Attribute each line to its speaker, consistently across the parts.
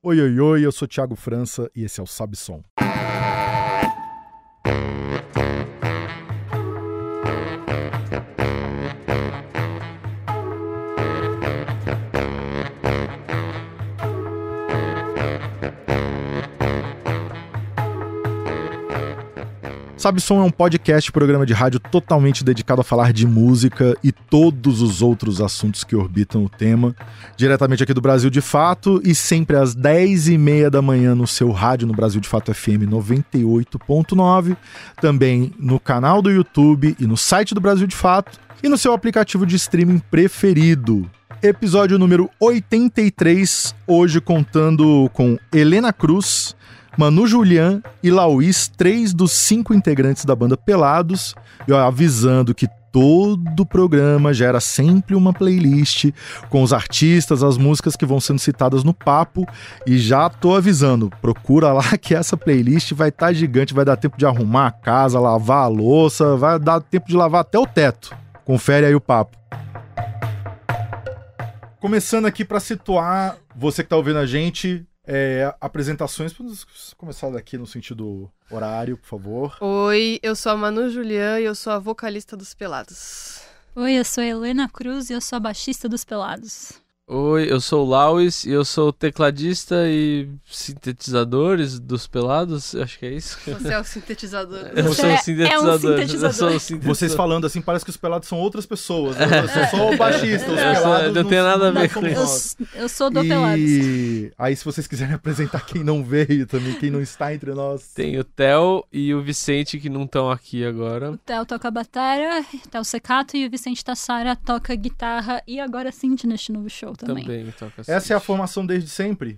Speaker 1: Oi, oi, oi, eu sou Thiago França e esse é o Sabe Som. Sabe Som é um podcast, programa de rádio totalmente dedicado a falar de música e todos os outros assuntos que orbitam o tema, diretamente aqui do Brasil de Fato e sempre às 10h30 da manhã no seu rádio no Brasil de Fato FM 98.9, também no canal do YouTube e no site do Brasil de Fato e no seu aplicativo de streaming preferido. Episódio número 83, hoje contando com Helena Cruz, Manu Julian e Lauís, 3 dos 5 integrantes da banda Pelados, e avisando que todo o programa gera sempre uma playlist com os artistas, as músicas que vão sendo citadas no papo, e já tô avisando, procura lá que essa playlist vai estar gigante, vai dar tempo de arrumar a casa, lavar a louça, vai dar tempo de lavar até o teto. Confere aí o papo. Começando aqui para situar você que tá ouvindo a gente, apresentações, vamos começar daqui no sentido horário, por favor.
Speaker 2: Oi, eu sou a Manu Julian e eu sou a vocalista dos Pelados.
Speaker 3: Oi, eu sou a Helena Cruz e eu sou a baixista dos Pelados.
Speaker 4: Oi, eu sou o Lauís e eu sou tecladista e sintetizadores dos Pelados, acho que é isso.
Speaker 2: Você é o sintetizador.
Speaker 4: Eu sou o sintetizador.
Speaker 3: Eu sou o sintetizador.
Speaker 1: Vocês falando assim, parece que os Pelados são outras pessoas, né? Eu sou só o baixista, os Pelados
Speaker 4: não tem nada a ver com
Speaker 1: isso.
Speaker 3: Eu sou do Pelados.
Speaker 1: E aí, se vocês quiserem apresentar quem não veio também, quem não está entre nós.
Speaker 4: Tem o Theo e o Vicente que não estão aqui agora.
Speaker 3: O Theo toca bateria, o Theo Secato, e o Vicente Tassara toca guitarra e agora synth neste novo show também.
Speaker 4: Toca
Speaker 1: Essa é a formação desde sempre?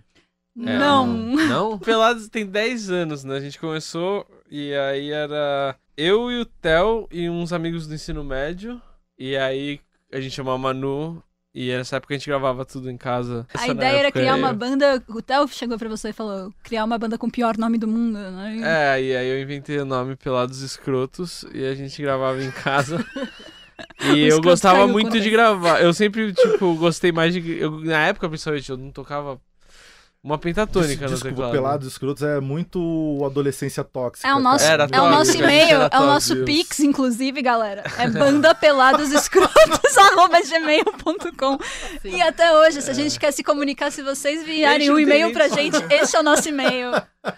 Speaker 3: Não.
Speaker 4: Não? Pelados tem 10 anos, né? A gente começou e aí era eu e o Theo e uns amigos do ensino médio. E aí a gente chamou a Manu e nessa época a gente gravava tudo em casa.
Speaker 3: A ideia era criar uma banda. O Theo chegou pra você e falou: criar uma banda com o pior nome do mundo, né?
Speaker 4: E aí eu inventei o nome Pelados Escrotos e a gente gravava em casa. E eu gostava muito de gravar. Eu sempre, gostei mais de... na época, principalmente, eu não tocava uma pentatônica no teclado.
Speaker 1: Pelados Escrotos é muito adolescência tóxica.
Speaker 3: É o nosso
Speaker 4: tóxico,
Speaker 3: e-mail, é o nosso Pix, inclusive, galera. É bandapeladosescrotos@gmail.com. E até hoje, se a gente quer se comunicar, se vocês enviarem um e-mail pra gente, esse é o nosso e-mail.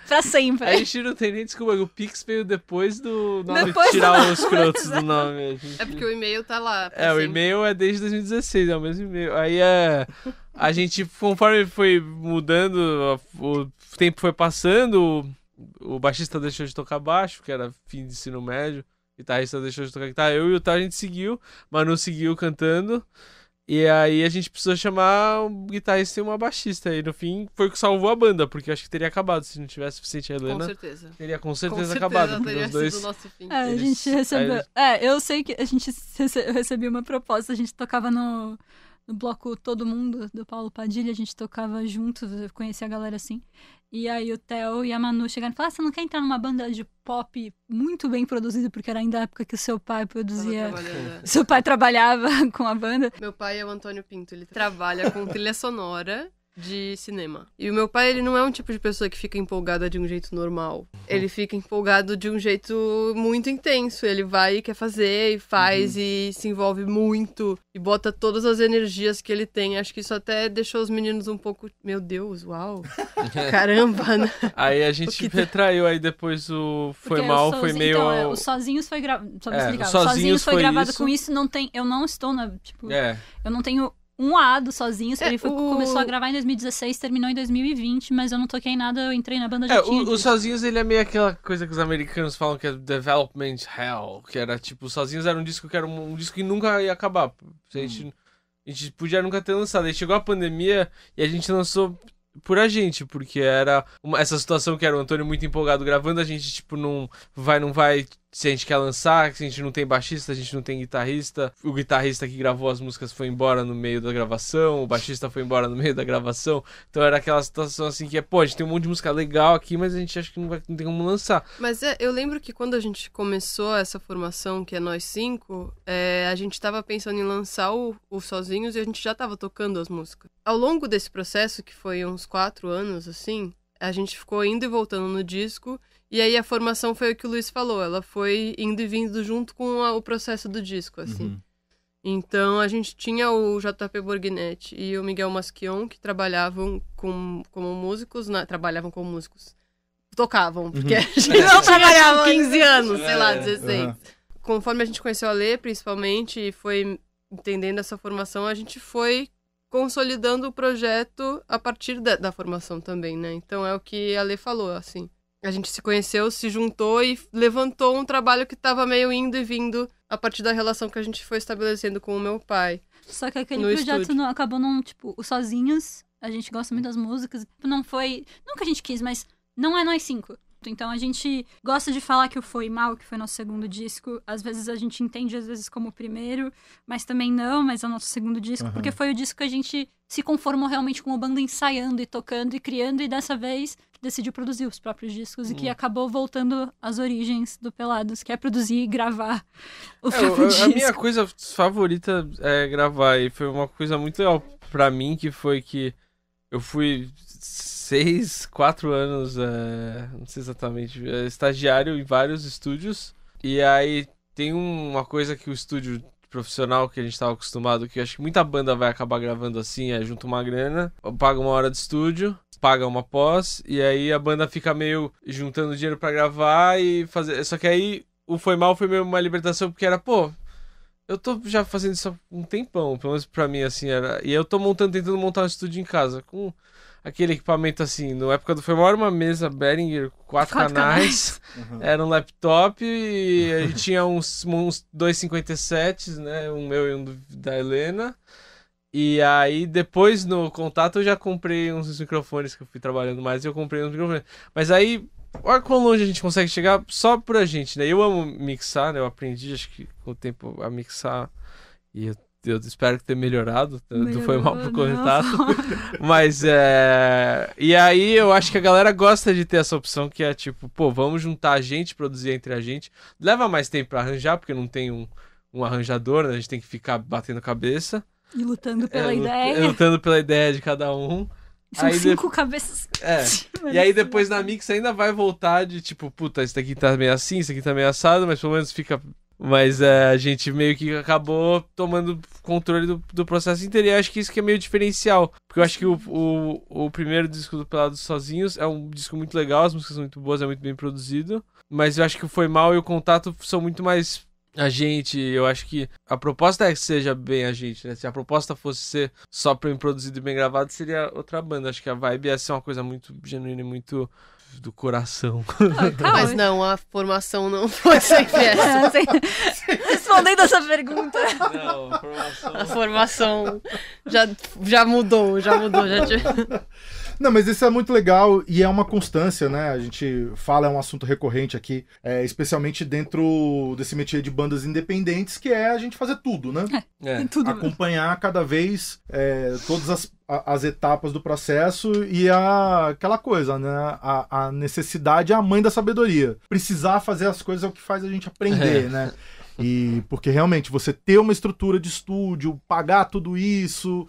Speaker 3: Pra sempre.
Speaker 4: A gente não tem nem desculpa, o Pix veio depois do nome, tirar os escrotos do nome.
Speaker 2: É porque o e-mail tá lá.
Speaker 4: O e-mail é desde 2016, é o mesmo e-mail. Aí a gente, conforme foi mudando, o tempo foi passando, o baixista deixou de tocar baixo, que era fim de ensino médio, o guitarrista deixou de tocar guitarra, eu e o Tá a gente seguiu, Manu seguiu cantando, e aí a gente precisou chamar um guitarrista e uma baixista, e no fim foi o que salvou a banda, porque acho que teria acabado se não tivesse suficiente a Helena.
Speaker 2: Com certeza.
Speaker 4: Teria com certeza acabado, porque
Speaker 2: teria
Speaker 4: os dois...
Speaker 2: sido o nosso fim.
Speaker 3: A gente recebeu... eu sei que eu recebi uma proposta, a gente tocava no bloco Todo Mundo, do Paulo Padilha, a gente tocava juntos, eu conheci a galera assim. E aí o Theo e a Manu chegaram e falaram: você não quer entrar numa banda de pop muito bem produzida, porque era ainda a época que o seu pai produzia... Seu pai trabalhava com a banda.
Speaker 2: Meu pai é o Antônio Pinto, ele trabalha com trilha sonora de cinema. E o meu pai, ele não é um tipo de pessoa que fica empolgada de um jeito normal. Ele fica empolgado de um jeito muito intenso. Ele vai e quer fazer, e faz, e se envolve muito, e bota todas as energias que ele tem. Acho que isso até deixou os meninos um pouco... Meu Deus, uau! Caramba, né?
Speaker 4: Aí a gente retraiu, aí depois o Foi Mal, foi meio...
Speaker 3: Então, o Sozinhos foi gravado... Só me explicar.
Speaker 4: O Sozinhos foi
Speaker 3: gravado
Speaker 4: isso.
Speaker 3: com isso, não tem... Eu não estou na... Eu não tenho... um A do Sozinhos, ele começou a gravar em 2016, terminou em 2020, mas eu não toquei nada, eu entrei na banda já tinha.
Speaker 4: O Sozinhos, ele é meio aquela coisa que os americanos falam que é development hell, que era tipo, Sozinhos era um disco que nunca ia acabar. A gente podia nunca ter lançado. Aí chegou a pandemia e a gente lançou por a gente, porque era essa situação que era o Antônio muito empolgado gravando, a gente tipo não vai se a gente quer lançar, se a gente não tem baixista, a gente não tem guitarrista. O guitarrista que gravou as músicas foi embora no meio da gravação, o baixista foi embora no meio da gravação. Então era aquela situação assim que pô, a gente tem um monte de música legal aqui, mas a gente acha que não tem como lançar.
Speaker 2: Mas eu lembro que quando a gente começou essa formação, que é nós 5, a gente tava pensando em lançar o Sozinhos e a gente já tava tocando as músicas. Ao longo desse processo, que foi uns 4 anos, assim, a gente ficou indo e voltando no disco. E aí a formação foi o que o Luiz falou, ela foi indo e vindo junto com o processo do disco, assim. Então a gente tinha o JP Borghinetti e o Miguel Masquion, que trabalhavam como músicos, trabalhavam como músicos. Tocavam, porque a gente não trabalhava 15 anos, sei lá, 16. Conforme a gente conheceu a Lê, principalmente, e foi entendendo essa formação, a gente foi consolidando o projeto a partir da formação também, né? Então é o que a Lê falou, assim. A gente se conheceu, se juntou e levantou um trabalho que estava meio indo e vindo a partir da relação que a gente foi estabelecendo com o meu pai.
Speaker 3: Só que aquele projeto acabou não, tipo, os Sozinhos, a gente gosta muito das músicas, não foi, não que a gente quis, mas não é nós 5. Então a gente gosta de falar que o Foi Mal, que foi nosso segundo disco, às vezes a gente entende, às vezes como o primeiro, mas também não, mas é o nosso segundo disco, porque foi o disco que a gente se conformou realmente com a banda ensaiando e tocando e criando, e dessa vez decidiu produzir os próprios discos, e que acabou voltando às origens do Pelados, que é produzir e gravar o próprio disco.
Speaker 4: A minha coisa favorita é gravar, e foi uma coisa muito legal pra mim, que foi que eu fui 4 anos, não sei exatamente, estagiário em vários estúdios. E aí tem uma coisa que o estúdio profissional que a gente estava acostumado, que eu acho que muita banda vai acabar gravando assim, junta uma grana, paga uma hora de estúdio, paga uma pós, e aí a banda fica meio juntando dinheiro pra gravar e fazer. Só que aí o Foi Mal foi meio uma libertação, porque era, pô, eu tô já fazendo isso há um tempão, pelo menos pra mim, assim, era. E eu tô tentando montar um estúdio em casa, com aquele equipamento assim, na época do Foi Mal era uma mesa Behringer, 4 canais, era um laptop e a gente tinha uns 257, né, um meu e um da Helena. E aí depois no contato eu já comprei uns microfones, que eu fui trabalhando mais, e eu comprei uns microfones. Mas aí, olha quão longe a gente consegue chegar só por a gente, né? Eu amo mixar, né? Eu aprendi, acho que com o tempo, a mixar, e eu espero que tenha melhorado. Foi mal pro contato. Mas e aí eu acho que a galera gosta de ter essa opção, que é tipo, pô, vamos juntar a gente, produzir entre a gente. Leva mais tempo pra arranjar, porque não tem um arranjador, né? A gente tem que ficar batendo cabeça.
Speaker 3: E lutando pela ideia.
Speaker 4: Lutando pela ideia de cada um.
Speaker 3: São aí 5 cabeças.
Speaker 4: E aí depois na mix ainda vai voltar de tipo, puta, isso aqui tá meio assim, isso aqui tá meio assado, mas pelo menos fica. Mas a gente meio que acabou tomando controle do processo inteiro. E acho que isso que é meio diferencial. Porque eu acho que o primeiro disco do Pelados Sozinhos é um disco muito legal, as músicas são muito boas, é muito bem produzido. Mas eu acho que o Foi Mal e o Contato são muito mais a gente. Eu acho que a proposta é que seja bem a gente, né? Se a proposta fosse ser só bem produzido e bem gravado, seria outra banda. Acho que a vibe ia ser uma coisa muito genuína e muito do coração.
Speaker 2: Mas não, a formação não foi sempre essa.
Speaker 3: Respondendo essa pergunta.
Speaker 4: Não,
Speaker 2: a formação já mudou.
Speaker 1: Não, mas isso é muito legal e é uma constância, né? A gente fala, é um assunto recorrente aqui, especialmente dentro desse métier de bandas independentes, que é a gente fazer tudo, né?
Speaker 3: Tudo.
Speaker 1: Acompanhar cada vez todas as etapas do processo e aquela coisa, né? A necessidade é a mãe da sabedoria. Precisar fazer as coisas é o que faz a gente aprender, né? E porque realmente você ter uma estrutura de estúdio, pagar tudo isso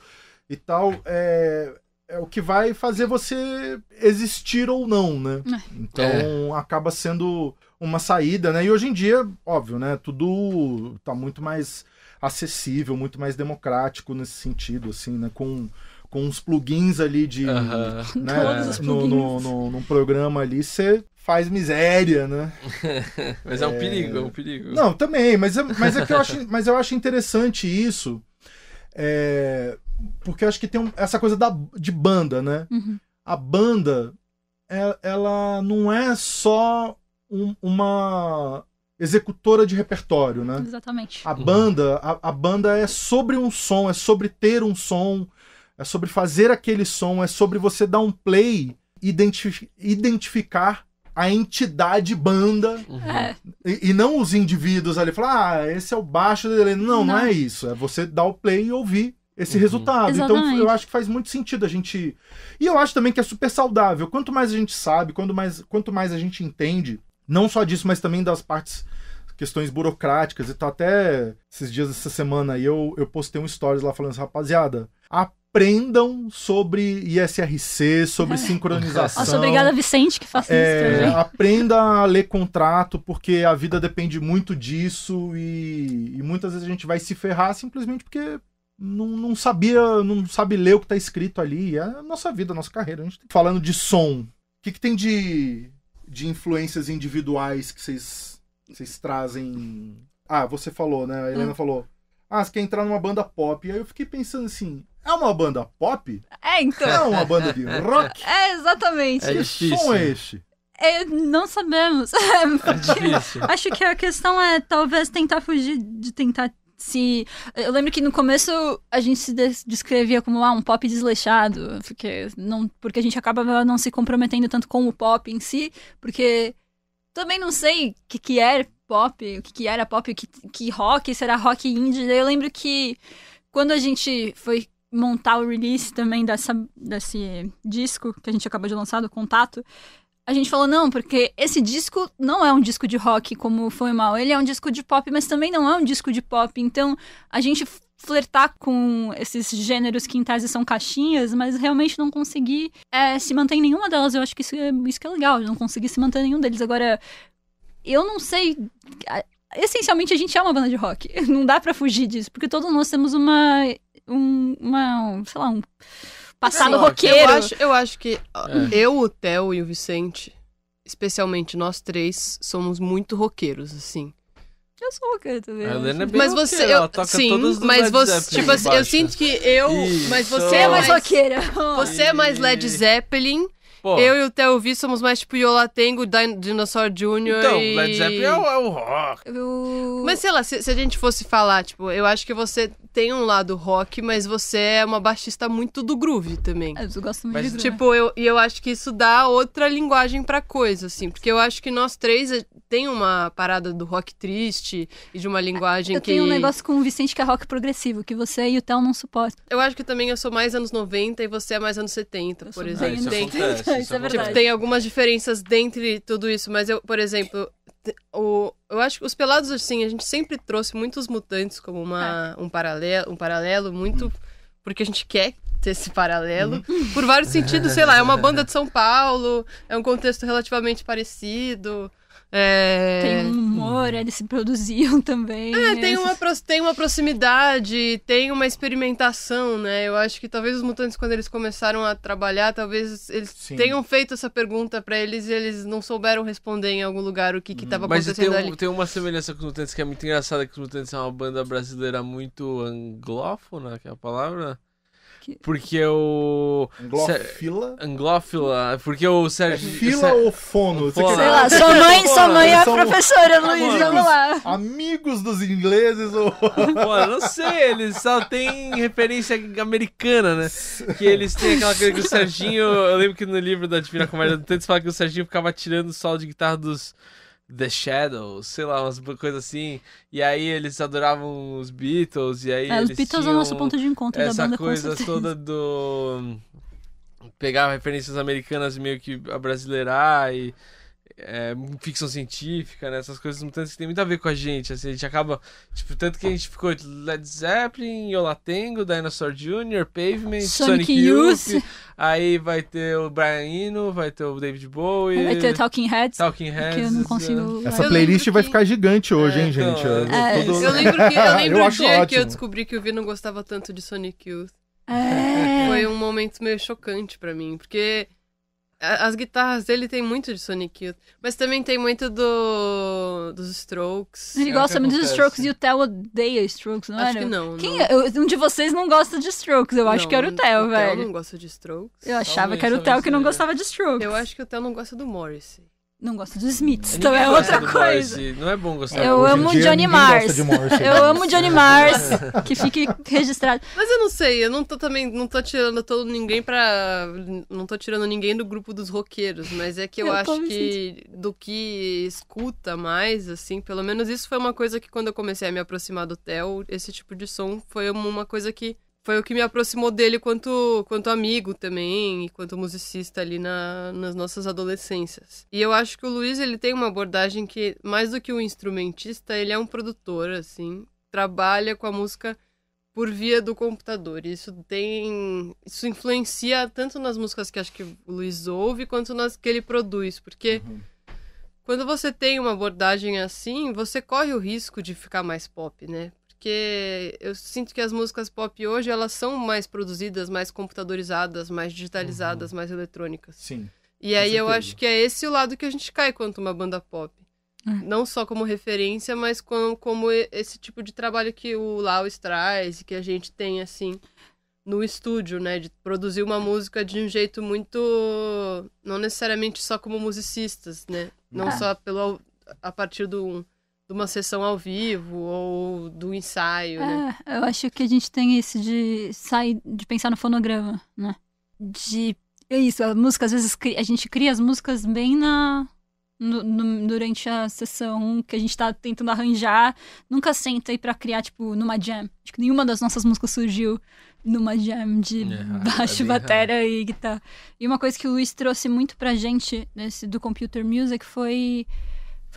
Speaker 1: e tal, é o que vai fazer você existir ou não, né? Então acaba sendo uma saída, né? E hoje em dia, óbvio, né? Tudo tá muito mais acessível, muito mais democrático nesse sentido, assim, né? Com uns plugins ali de... né?
Speaker 3: Todos os plugins.
Speaker 1: Num programa ali, você faz miséria, né?
Speaker 4: Mas é um perigo.
Speaker 1: Não, também, mas é que eu acho interessante isso, porque eu acho que tem essa coisa de banda, né? A banda, ela não é só uma executora de repertório, né?
Speaker 3: Exatamente.
Speaker 1: A banda é sobre um som, é sobre ter um som, é sobre fazer aquele som, é sobre você dar um play, identificar a entidade banda e não os indivíduos ali falar, esse é o baixo dele. Não é isso. É você dar o play e ouvir esse resultado.
Speaker 3: Exatamente.
Speaker 1: Então eu acho que faz muito sentido a gente... E eu acho também que é super saudável. Quanto mais a gente sabe, quanto mais a gente entende, não só disso, mas também das partes, questões burocráticas e tal. Até esses dias, essa semana aí, eu postei um stories lá falando assim, rapaziada, aprendam sobre ISRC, sobre sincronização.
Speaker 3: Nossa, obrigada, Vicente, que faça isso também.
Speaker 1: Aprenda a ler contrato, porque a vida depende muito disso e muitas vezes a gente vai se ferrar simplesmente porque não sabe ler o que tá escrito ali. É a nossa vida, a nossa carreira. A gente falando de som, o que tem de influências individuais que vocês trazem? Você falou, né? A Helena falou, você quer entrar numa banda pop. E aí eu fiquei pensando assim, é uma banda pop?
Speaker 3: Então.
Speaker 1: É uma banda de rock?
Speaker 3: Exatamente.
Speaker 4: É
Speaker 1: Que
Speaker 4: difícil.
Speaker 1: som é este?
Speaker 3: Não sabemos.
Speaker 4: É difícil.
Speaker 3: Acho que a questão é talvez tentar fugir de tentar se... Eu lembro que no começo a gente se descrevia como um pop desleixado, porque a gente acaba não se comprometendo tanto com o pop em si, porque também não sei o que era pop, o que era pop, que rock, será rock indie. Eu lembro que quando a gente foi montar o release também desse disco que a gente acabou de lançar, do Contato, a gente falou, não, porque esse disco não é um disco de rock como Foi Mal, ele é um disco de pop, mas também não é um disco de pop, então a gente flertar com esses gêneros que em tese são caixinhas, mas realmente não conseguir se manter em nenhuma delas. Eu acho que isso que é legal, não conseguir se manter em nenhum deles. Agora, eu não sei... Essencialmente, a gente é uma banda de rock. Não dá pra fugir disso, porque todos nós temos um passado roqueiro.
Speaker 2: Eu acho que eu, o Theo e o Vicente, especialmente nós três, somos muito roqueiros, assim.
Speaker 3: Eu sou roqueira também.
Speaker 4: A Helena é bem
Speaker 2: Mas
Speaker 4: roqueira,
Speaker 2: você,
Speaker 4: ela toca todos os
Speaker 2: mas
Speaker 4: Led
Speaker 2: você,
Speaker 4: Zeppelin
Speaker 2: tipo assim, eu
Speaker 4: baixo.
Speaker 2: sinto que eu, mas você é mais
Speaker 3: roqueira.
Speaker 2: Você é mais Led Zeppelin.
Speaker 4: Pô,
Speaker 2: Eu e o Theo Vi somos mais tipo Yola Tengo, Dinosaur Jr.
Speaker 4: então,
Speaker 2: e...
Speaker 4: Led Zeppelin é o rock.
Speaker 2: Mas sei lá, se a gente fosse falar, tipo, eu acho que você tem um lado rock, mas você é uma baixista muito do groove também.
Speaker 3: Eu gosto muito
Speaker 4: Mas,
Speaker 3: de groove.
Speaker 2: Tipo, eu acho que isso dá outra linguagem pra coisa, assim. Porque eu acho que nós três tem uma parada do rock triste e de uma linguagem
Speaker 3: Eu tenho um negócio com o Vicente que é rock progressivo, que você e o Theo não suportam.
Speaker 2: Eu acho que também eu sou mais anos 90 e você é mais anos 70, por exemplo.
Speaker 4: Isso
Speaker 3: Tem-
Speaker 4: acontece,
Speaker 3: isso é verdade.
Speaker 2: Tipo, tem algumas diferenças dentre tudo isso, mas eu, por exemplo, eu acho que os Pelados, assim, a gente sempre trouxe muitos Mutantes como um paralelo muito porque a gente quer ter esse paralelo, por vários sentidos, sei lá, é uma banda de São Paulo, é um contexto relativamente parecido.
Speaker 3: Tem um humor, eles se produziam também.
Speaker 2: Tem uma proximidade, tem uma experimentação, né? Eu acho que talvez os Mutantes, quando eles começaram a trabalhar, talvez eles tenham feito essa pergunta pra eles e eles não souberam responder em algum lugar o que tava acontecendo ali.
Speaker 4: Mas tem uma semelhança com os Mutantes que é muito engraçada, que os Mutantes são uma banda brasileira muito anglófona, que é a palavra... Porque o... Anglófila, porque o Sérgio...
Speaker 1: Fila ou fono?
Speaker 3: Sei lá, sua mãe é a professora, Luiz, vamos lá.
Speaker 1: Amigos dos ingleses ou...
Speaker 4: Pô, não sei, eles só têm referência americana, né? Que eles têm aquela coisa que o Serginho... Eu lembro que no livro da Divina Comédia do Mutantes fala que o Serginho ficava tirando o solo de guitarra dos... The Shadows, sei lá, umas coisas assim. E aí eles adoravam os Beatles, e aí eles
Speaker 3: os Beatles é o
Speaker 4: tinham
Speaker 3: nosso ponto de encontro da banda,
Speaker 4: essa coisa
Speaker 3: com certeza.
Speaker 4: toda do... Pegar referências americanas meio que abrasileirar e... ficção científica, né? Essas coisas mutantes que tem muito a ver com a gente, assim, a gente acaba, tipo, tanto que a gente ficou Led Zeppelin, Yola Tengo, Dinosaur Jr., Pavement, Sonic Youth, aí vai ter o Brian Eno, vai ter o David Bowie,
Speaker 3: Vai ter Talking Heads,
Speaker 4: Talking Heads,
Speaker 3: que eu não consigo...
Speaker 1: Essa playlist vai ficar gigante hoje, hein, gente?
Speaker 2: Eu lembro
Speaker 1: Eu
Speaker 2: o
Speaker 1: acho
Speaker 2: dia que
Speaker 1: ótimo.
Speaker 2: eu descobri que o Vi não gostava tanto de Sonic Youth.
Speaker 3: É.
Speaker 2: Foi um momento meio chocante pra mim, porque as guitarras dele tem muito de Sonic Youth, mas também tem muito dos Strokes.
Speaker 3: Ele gosta muito dos Strokes e o Theo odeia Strokes, não
Speaker 2: Acho
Speaker 3: era?
Speaker 2: que não.
Speaker 3: Um de vocês não gosta de Strokes, eu acho que era o Theo, velho.
Speaker 2: O Theo não gosta de Strokes.
Speaker 3: Eu achava que era o Theo que não gostava de Strokes.
Speaker 2: Eu acho que o Theo não gosta do Morrissey.
Speaker 3: Não gosto dos Smiths,
Speaker 4: Ninguém
Speaker 3: então é
Speaker 4: gosta
Speaker 3: outra
Speaker 4: do
Speaker 3: coisa.
Speaker 4: Morrissey. Não é bom gostar
Speaker 3: Eu
Speaker 4: do
Speaker 1: Hoje em
Speaker 3: amo
Speaker 1: dia,
Speaker 3: Johnny
Speaker 1: ninguém gosta
Speaker 3: Mars.
Speaker 1: de Morrissey.
Speaker 3: Eu amo Johnny Mars, que fique registrado.
Speaker 2: Mas eu não sei, eu não tô tirando não tô tirando ninguém do grupo dos roqueiros, mas é que eu
Speaker 3: Eu tô
Speaker 2: acho
Speaker 3: me
Speaker 2: que do que escuta mais, assim, pelo menos isso foi uma coisa que quando eu comecei a me aproximar do Theo, esse tipo de som foi uma coisa que foi o que me aproximou dele quanto amigo também, e quanto musicista ali nas nossas adolescências. E eu acho que o Luiz, ele tem uma abordagem que, mais do que um instrumentista, ele é um produtor, assim, trabalha com a música por via do computador. E isso influencia tanto nas músicas que acho que o Luiz ouve, quanto nas que ele produz, porque quando você tem uma abordagem assim, você corre o risco de ficar mais pop, né? Porque eu sinto que as músicas pop hoje, elas são mais produzidas, mais computadorizadas, mais digitalizadas, mais eletrônicas.
Speaker 1: Sim.
Speaker 2: E aí eu
Speaker 1: certeza.
Speaker 2: acho que é esse o lado que a gente cai quanto uma banda pop. Não só como referência, mas como esse tipo de trabalho que o Lau traz e que a gente tem, assim, no estúdio, né? De produzir uma música de um jeito muito... Não necessariamente só como musicistas, né? Não só a partir de uma sessão ao vivo ou do ensaio, né?
Speaker 3: Eu acho que a gente tem esse de sair, de pensar no fonograma, né? Isso, a música, às vezes, a gente cria as músicas bem durante a sessão que a gente tá tentando arranjar. Nunca senta aí pra criar, tipo, numa jam. Acho que nenhuma das nossas músicas surgiu numa jam de baixo, bateria e guitarra. E uma coisa que o Luiz trouxe muito pra gente, do Computer Music, foi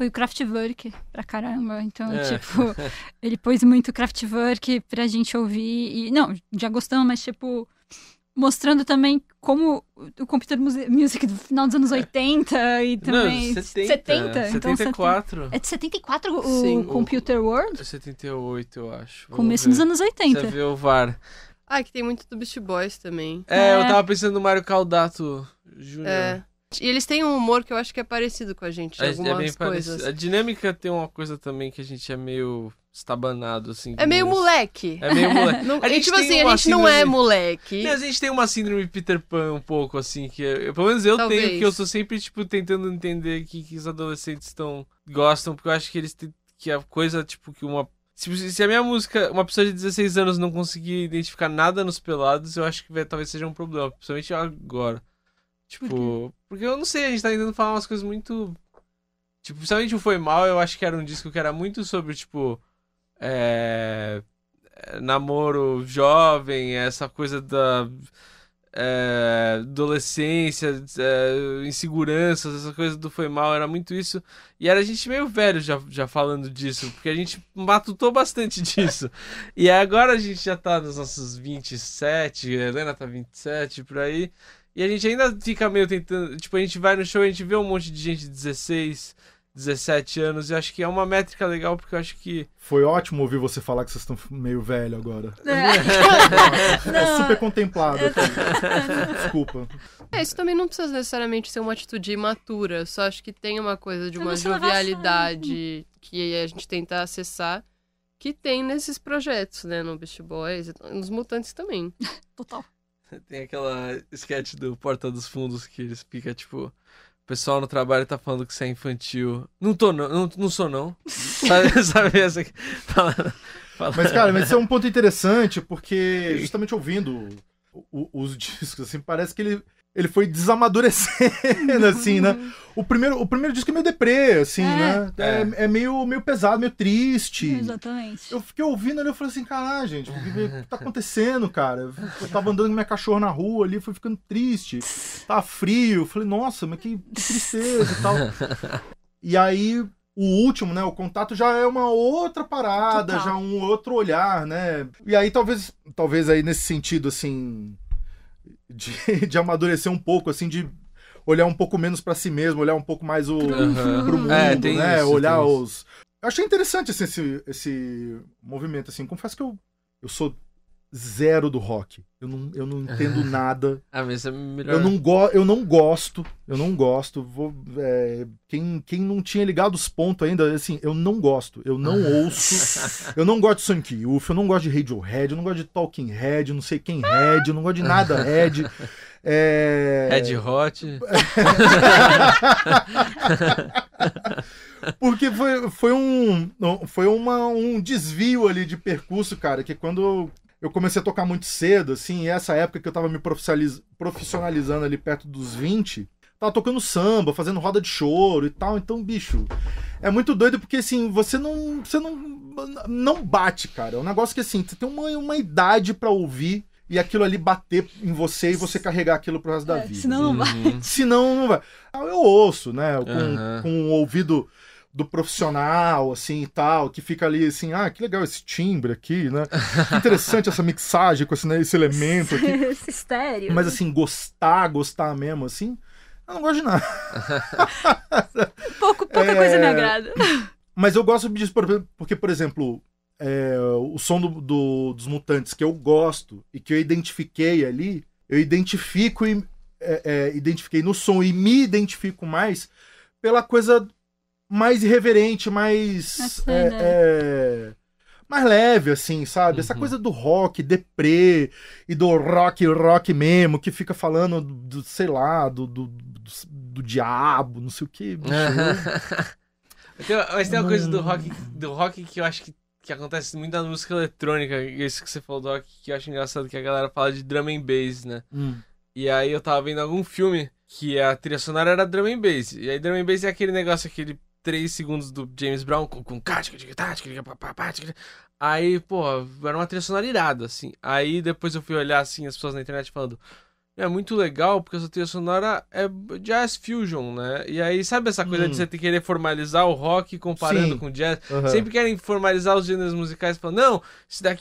Speaker 3: o Kraftwerk pra caramba. Então, tipo, ele pôs muito Kraftwerk pra gente ouvir. E, não, já gostamos, mas, tipo, mostrando também como o Computer Music do final dos anos 80 e também...
Speaker 4: Não, 70.
Speaker 3: Então,
Speaker 4: 74.
Speaker 3: É de 74
Speaker 2: Sim,
Speaker 3: o Computer World?
Speaker 4: 78, eu acho.
Speaker 3: Começo dos anos 80.
Speaker 4: Você vê o VAR.
Speaker 2: Que tem muito do Beast Boys também.
Speaker 4: Eu tava pensando no Mário Caldato Jr.
Speaker 2: E eles têm um humor que eu acho que é parecido com a gente, em algumas
Speaker 4: bem
Speaker 2: coisas.
Speaker 4: parecido. A dinâmica tem uma coisa também que a gente é meio estabanado, assim.
Speaker 2: É meio moleque.
Speaker 4: É meio moleque.
Speaker 2: A gente não é moleque.
Speaker 4: A gente tem uma síndrome Peter Pan um pouco, assim, que pelo menos eu
Speaker 2: Talvez.
Speaker 4: tenho, que eu tô sempre, tipo, tentando entender o que os adolescentes gostam, porque eu acho que eles têm, que a coisa, tipo, que uma... Se a minha música, uma pessoa de 16 anos não conseguir identificar nada nos Pelados, eu acho que talvez seja um problema, principalmente agora. Tipo, porque eu não sei, a gente tá tentando falar umas coisas muito... Tipo, principalmente o Foi Mal, eu acho que era um disco que era muito sobre, tipo... namoro jovem, essa coisa da... adolescência, inseguranças, essa coisa do Foi Mal, era muito isso. E era a gente meio velho já falando disso, porque a gente matutou bastante disso. E agora a gente já tá nos nossos 27, a Helena tá 27, por aí. E a gente ainda fica meio tentando... Tipo, a gente vai no show e a gente vê um monte de gente de 16, 17 anos. E acho que é uma métrica legal, porque eu acho que...
Speaker 1: Foi ótimo ouvir você falar que vocês estão meio velho agora.
Speaker 3: Não.
Speaker 1: Super contemplado. Desculpa.
Speaker 2: Isso também não precisa necessariamente ser uma atitude imatura. Eu só acho que tem uma coisa de
Speaker 3: Você
Speaker 2: uma
Speaker 3: não se leva a sério.
Speaker 2: jovialidade que a gente tenta acessar, que tem nesses projetos, né? No Beast Boys e nos Mutantes também.
Speaker 3: Total.
Speaker 4: Tem aquela sketch do Porta dos Fundos que eles ficam, tipo... O pessoal no trabalho tá falando que você é infantil. Não tô, não sou, não. Sabe essa aqui?
Speaker 1: Mas, cara, isso é um ponto interessante, porque justamente ouvindo os discos, assim, parece que ele foi desamadurecendo, assim, né? O primeiro disco é meio deprê, assim, né? É meio pesado, meio triste.
Speaker 3: Exatamente.
Speaker 1: Eu fiquei ouvindo ali, eu falei assim, caralho, gente, o que tá acontecendo, cara? Eu tava andando com minha cachorra na rua ali, fui ficando triste. Tava frio, eu falei, nossa, mas que tristeza e tal. E aí, o último, né, o Contato já é uma outra parada,
Speaker 3: Total.
Speaker 1: já um outro olhar, né? E aí, talvez aí nesse sentido, assim, de amadurecer um pouco, assim, de olhar um pouco menos pra si mesmo, olhar um pouco mais pro mundo,
Speaker 4: tem
Speaker 1: né?
Speaker 4: isso,
Speaker 1: Olhar
Speaker 4: tem
Speaker 1: os... Eu achei interessante assim, esse movimento, assim. Confesso que eu sou zero do rock. Eu não entendo nada.
Speaker 4: Mas é melhor...
Speaker 1: Eu não gosto. Quem não tinha ligado os pontos ainda, assim, eu não gosto. Eu não ouço. Eu não gosto de Sonic Youth, eu não gosto de Radiohead, eu não gosto de Talking Head, não sei quem Head, eu não gosto de nada Head.
Speaker 4: Red Hot.
Speaker 1: Porque foi um desvio ali de percurso, cara, que quando eu comecei a tocar muito cedo, assim, essa época que eu tava me profissionalizando ali perto dos 20, tava tocando samba, fazendo roda de choro e tal, então, bicho, é muito doido porque, assim, você não bate, cara, é um negócio que, assim, você tem uma idade pra ouvir e aquilo ali bater em você e você carregar aquilo pro resto da vida.
Speaker 3: Senão não vai.
Speaker 1: Senão não vai. Eu ouço, né, com o ouvido do profissional, assim, e tal, que fica ali, assim, que legal esse timbre aqui, né? Que interessante essa mixagem com esse elemento aqui.
Speaker 3: Esse estéreo.
Speaker 1: Mas, assim, gostar mesmo, assim, eu não gosto de nada.
Speaker 3: Pouca coisa me agrada.
Speaker 1: Mas eu gosto disso porque, por exemplo, o som dos Mutantes que eu gosto e que eu identifiquei ali, eu identifiquei no som e me identifico mais pela coisa mais irreverente, mais leve, assim, sabe? Essa coisa do rock deprê e do rock mesmo, que fica falando do sei lá, do diabo, não sei o que.
Speaker 4: Mas tem uma coisa do rock que eu acho que acontece muito na música eletrônica, isso que você falou do rock, que eu acho engraçado, que a galera fala de drum and bass, né? E aí eu tava vendo algum filme que a trilha sonora era drum and bass. E aí drum and bass é aquele negócio, aquele 3 segundos do James Brown com aí, pô, era uma trilha sonora irada, assim. Aí depois eu fui olhar, assim, as pessoas na internet falando, é muito legal, porque essa trilha sonora é jazz fusion, né? E aí, sabe essa coisa de você querer formalizar o rock comparando com o jazz? Sempre querem formalizar os gêneros musicais, falando, não,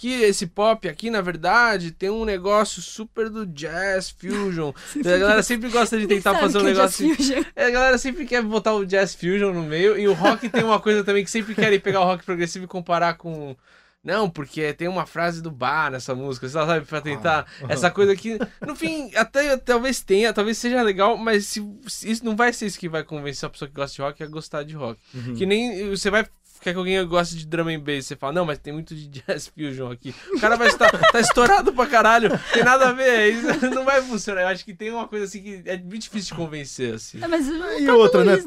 Speaker 4: esse pop aqui, na verdade, tem um negócio super do jazz fusion. A galera sempre gosta de tentar fazer um negócio assim. A galera sempre quer botar o jazz fusion no meio, e o rock tem uma coisa também que sempre querem pegar o rock progressivo e comparar com... Não, porque tem uma frase do bar nessa música, você sabe, pra tentar essa coisa que, no fim, até talvez seja legal, mas isso não vai ser isso que vai convencer a pessoa que gosta de rock a gostar de rock. Que nem você vai quer que alguém goste de drum and bass, você fala, não, mas tem muito de jazz fusion aqui. O cara vai estar tá estourado pra caralho, tem nada a ver, isso não vai funcionar. Eu acho que tem uma coisa assim que é muito difícil de convencer, assim.
Speaker 3: Mas
Speaker 1: e outra, né?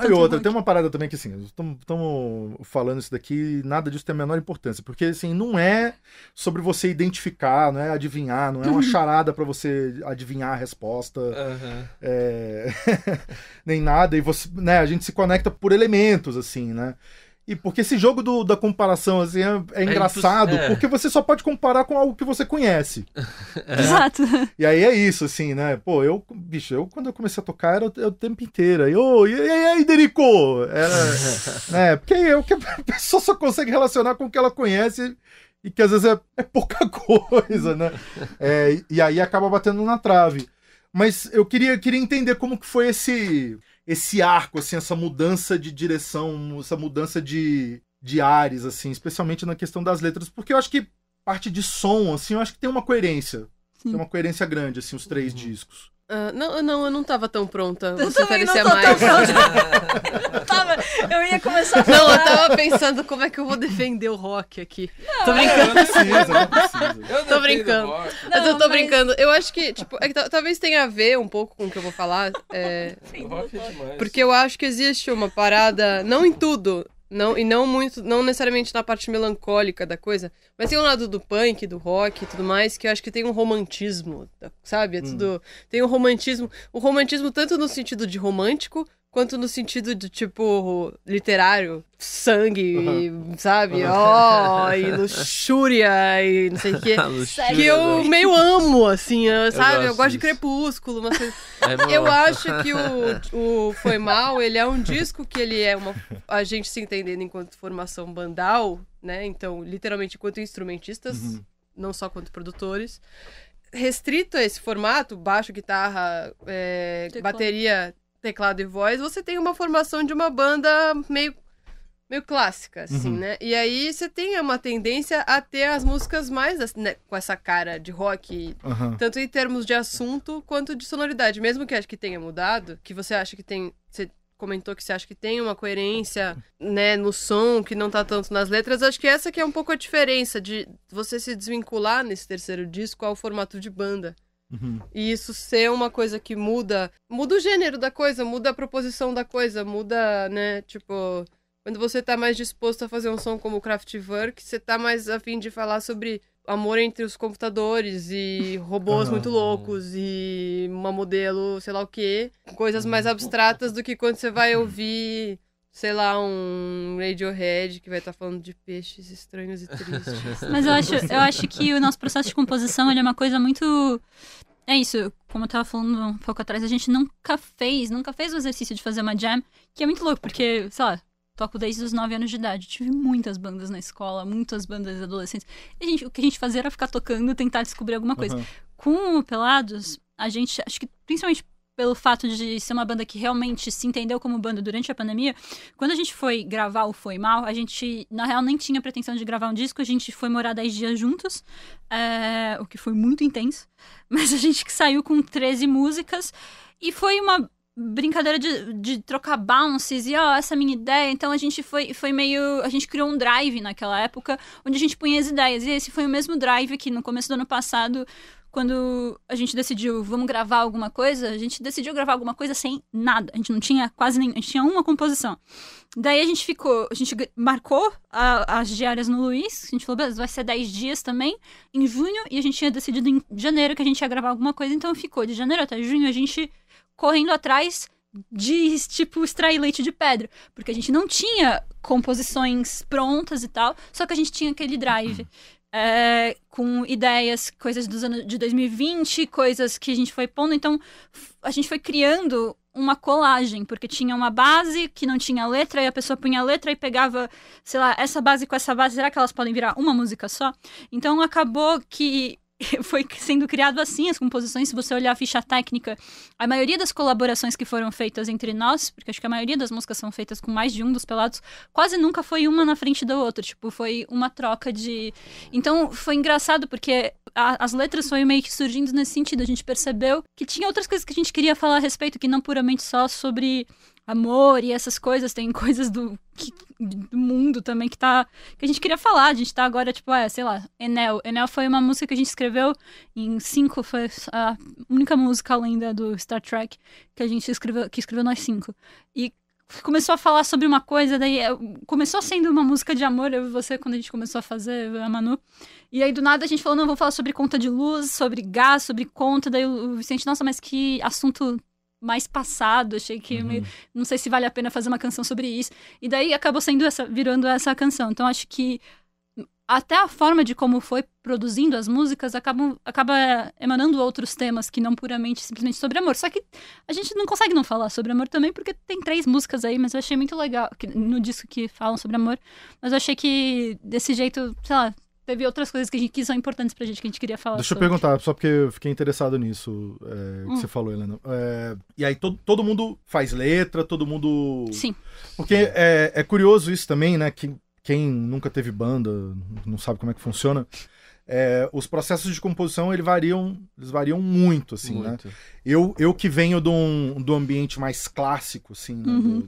Speaker 1: E outra, tem uma parada também que, assim, estamos falando isso daqui, nada disso tem a menor importância, porque, assim, não é sobre você identificar, não é adivinhar, não é uma charada pra você adivinhar a resposta, nem nada, e você, né, a gente se conecta por elementos, assim, né? E porque esse jogo da comparação assim, é engraçado, porque você só pode comparar com algo que você conhece.
Speaker 3: Exato.
Speaker 1: E aí é isso, assim, né? Pô, quando eu comecei a tocar era o tempo inteiro. E aí, Derico? Porque a pessoa só consegue relacionar com o que ela conhece e que às vezes é pouca coisa, né? E aí acaba batendo na trave. Mas eu queria entender como que foi esse arco, assim, essa mudança de direção, essa mudança de ares, assim, especialmente na questão das letras, porque eu acho que parte de som, assim, eu acho que tem uma coerência. Sim. Tem uma coerência grande, assim, os 3 discos.
Speaker 2: Não, eu não tava tão pronta.
Speaker 3: Eu
Speaker 2: Você
Speaker 3: também
Speaker 2: parecia
Speaker 3: não tô
Speaker 2: mais.
Speaker 3: Tão pronta. Eu ia começar a falar.
Speaker 2: Não, eu tava pensando como é que eu vou defender o rock aqui. Tô brincando.
Speaker 1: Não precisa.
Speaker 2: Tô brincando. Mas eu tô brincando. Eu acho que, tipo, talvez tenha a ver um pouco com o que eu vou falar.
Speaker 4: O rock é demais.
Speaker 2: Porque eu acho que existe uma parada, não em tudo, não necessariamente na parte melancólica da coisa, mas tem um lado do punk, do rock e tudo mais, que eu acho que tem um romantismo, sabe? Tem um romantismo, o romantismo tanto no sentido de romântico, quanto no sentido de, tipo, literário, sangue, sabe? E luxúria e não sei o quê. Que eu meio amo, assim, sabe? Eu gosto de Crepúsculo, mas eu acho que o Foi Mal, ele é um disco que ele é a gente se entendendo enquanto formação bandal, né? Então, literalmente, enquanto instrumentistas, não só quanto produtores. Restrito a esse formato, baixo, guitarra, bateria, teclado e voz, você tem uma formação de uma banda meio clássica, assim, né? E aí você tem uma tendência a ter as músicas mais, né, com essa cara de rock, tanto em termos de assunto quanto de sonoridade. Mesmo que acho que tenha mudado, que você acha que tem... Você comentou que você acha que tem uma coerência, né, no som, que não tá tanto nas letras. Acho que essa que é um pouco a diferença de você se desvincular nesse terceiro disco ao formato de banda. E isso ser uma coisa que muda o gênero da coisa, muda a proposição da coisa, muda, né, tipo... Quando você tá mais disposto a fazer um som como o Kraftwerk, você tá mais a fim de falar sobre amor entre os computadores e robôs muito loucos e uma modelo, sei lá o quê. Coisas mais abstratas do que quando você vai ouvir, sei lá, um Radiohead que vai estar falando de peixes estranhos e tristes.
Speaker 3: Mas eu acho que o nosso processo de composição, ele é uma coisa muito... É isso, como eu tava falando um pouco atrás, a gente nunca fez o exercício de fazer uma jam, que é muito louco, porque, sei lá, toco desde os 9 anos de idade. Tive muitas bandas na escola, muitas bandas adolescentes. O que a gente fazia era ficar tocando, tentar descobrir alguma coisa. Com o Pelados, a gente, acho que principalmente pelo fato de ser uma banda que realmente se entendeu como banda durante a pandemia, quando a gente foi gravar o Foi Mal, a gente, na real, nem tinha pretensão de gravar um disco, a gente foi morar 10 dias juntos, o que foi muito intenso, mas a gente saiu com 13 músicas, e foi uma brincadeira de trocar bounces, e essa é a minha ideia. Então a gente foi meio... A gente criou um drive naquela época, onde a gente punha as ideias. E esse foi o mesmo drive que no começo do ano passado, quando a gente decidiu, vamos gravar alguma coisa, a gente decidiu gravar alguma coisa sem nada. A gente não tinha quase nem... A gente tinha uma composição. Daí a gente marcou as diárias no Luiz, a gente falou, beleza, vai ser 10 dias também, em junho, e a gente tinha decidido em janeiro que a gente ia gravar alguma coisa, então ficou de janeiro até junho, a gente correndo atrás de, tipo, extrair leite de pedra. Porque a gente não tinha composições prontas e tal, só que a gente tinha aquele drive. Com ideias, coisas dos anos de 2020, coisas que a gente foi pondo. Então, a gente foi criando uma colagem, porque tinha uma base que não tinha letra, e a pessoa punha a letra e pegava, sei lá, essa base com essa base, será que elas podem virar uma música só? Então, acabou que foi sendo criado assim as composições. Se você olhar a ficha técnica, a maioria das colaborações que foram feitas entre nós, porque acho que a maioria das músicas são feitas com mais de um dos Pelados, quase nunca foi uma na frente da outra, tipo, foi uma troca de... Então foi engraçado porque as letras foram meio que surgindo nesse sentido, a gente percebeu que tinha outras coisas que a gente queria falar a respeito, que não puramente só sobre amor e essas coisas, tem coisas do mundo também que a gente queria falar. A gente tá agora, tipo, sei lá, Enel foi uma música que a gente escreveu em 5, foi a única música além da do Star Trek que a gente escreveu nós 5. E começou a falar sobre uma coisa, daí começou sendo uma música de amor, eu e você, quando a gente começou a fazer, a Manu, e aí do nada a gente falou, não, vou falar sobre conta de luz, sobre gás, sobre conta, daí o Vicente, nossa, mas que assunto mais passado, achei que não sei se vale a pena fazer uma canção sobre isso, e daí acabou virando essa canção. Então acho que até a forma de como foi produzindo as músicas acaba emanando outros temas que não puramente simplesmente sobre amor. Só que a gente não consegue não falar sobre amor também, porque tem 3 músicas aí, mas eu achei muito legal no disco que falam sobre amor, mas eu achei que desse jeito, sei lá, teve outras coisas que são importantes pra gente, que a gente queria falar.
Speaker 1: Deixa eu perguntar, só porque eu fiquei interessado nisso, que você falou, Helena. E aí todo mundo faz letra, todo mundo...
Speaker 3: Sim.
Speaker 1: Porque é curioso isso também, né? Que quem nunca teve banda, não sabe como é que funciona. Os processos de composição, eles variam muito, assim, muito. Né? Eu que venho do ambiente mais clássico, assim, né?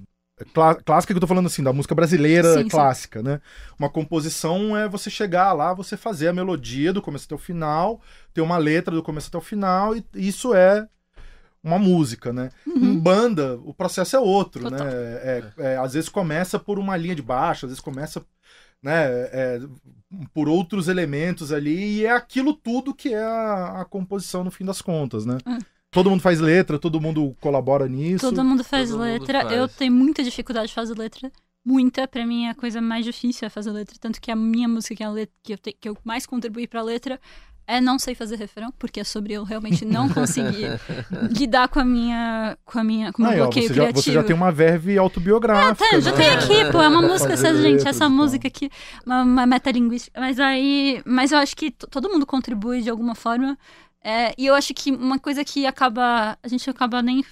Speaker 1: Clássica que eu tô falando assim, da música brasileira, sim, clássica, sim, né? Uma composição é você chegar lá, você fazer a melodia do começo até o final, ter uma letra do começo até o final, e isso é uma música, né? Em banda, o processo é outro, total, né? Às vezes começa por uma linha de baixo, às vezes começa, né, por outros elementos ali, e é aquilo tudo que é a composição no fim das contas, né? Todo mundo faz letra, todo mundo colabora nisso.
Speaker 3: Todo mundo faz letra. Eu tenho muita dificuldade de fazer letra. Muita. Pra mim, a coisa mais difícil é fazer letra. Tanto que a minha música, que eu mais contribuí pra letra, não sei fazer refrão, porque é sobre eu realmente não conseguir lidar com o meu bloqueio criativo.
Speaker 1: Você já tem uma verve autobiográfica.
Speaker 3: Já tem aqui, pô. É uma música, gente. Essa música aqui, uma metalinguística. Mas eu acho que todo mundo contribui de alguma forma. E eu acho que uma coisa que a gente acaba nem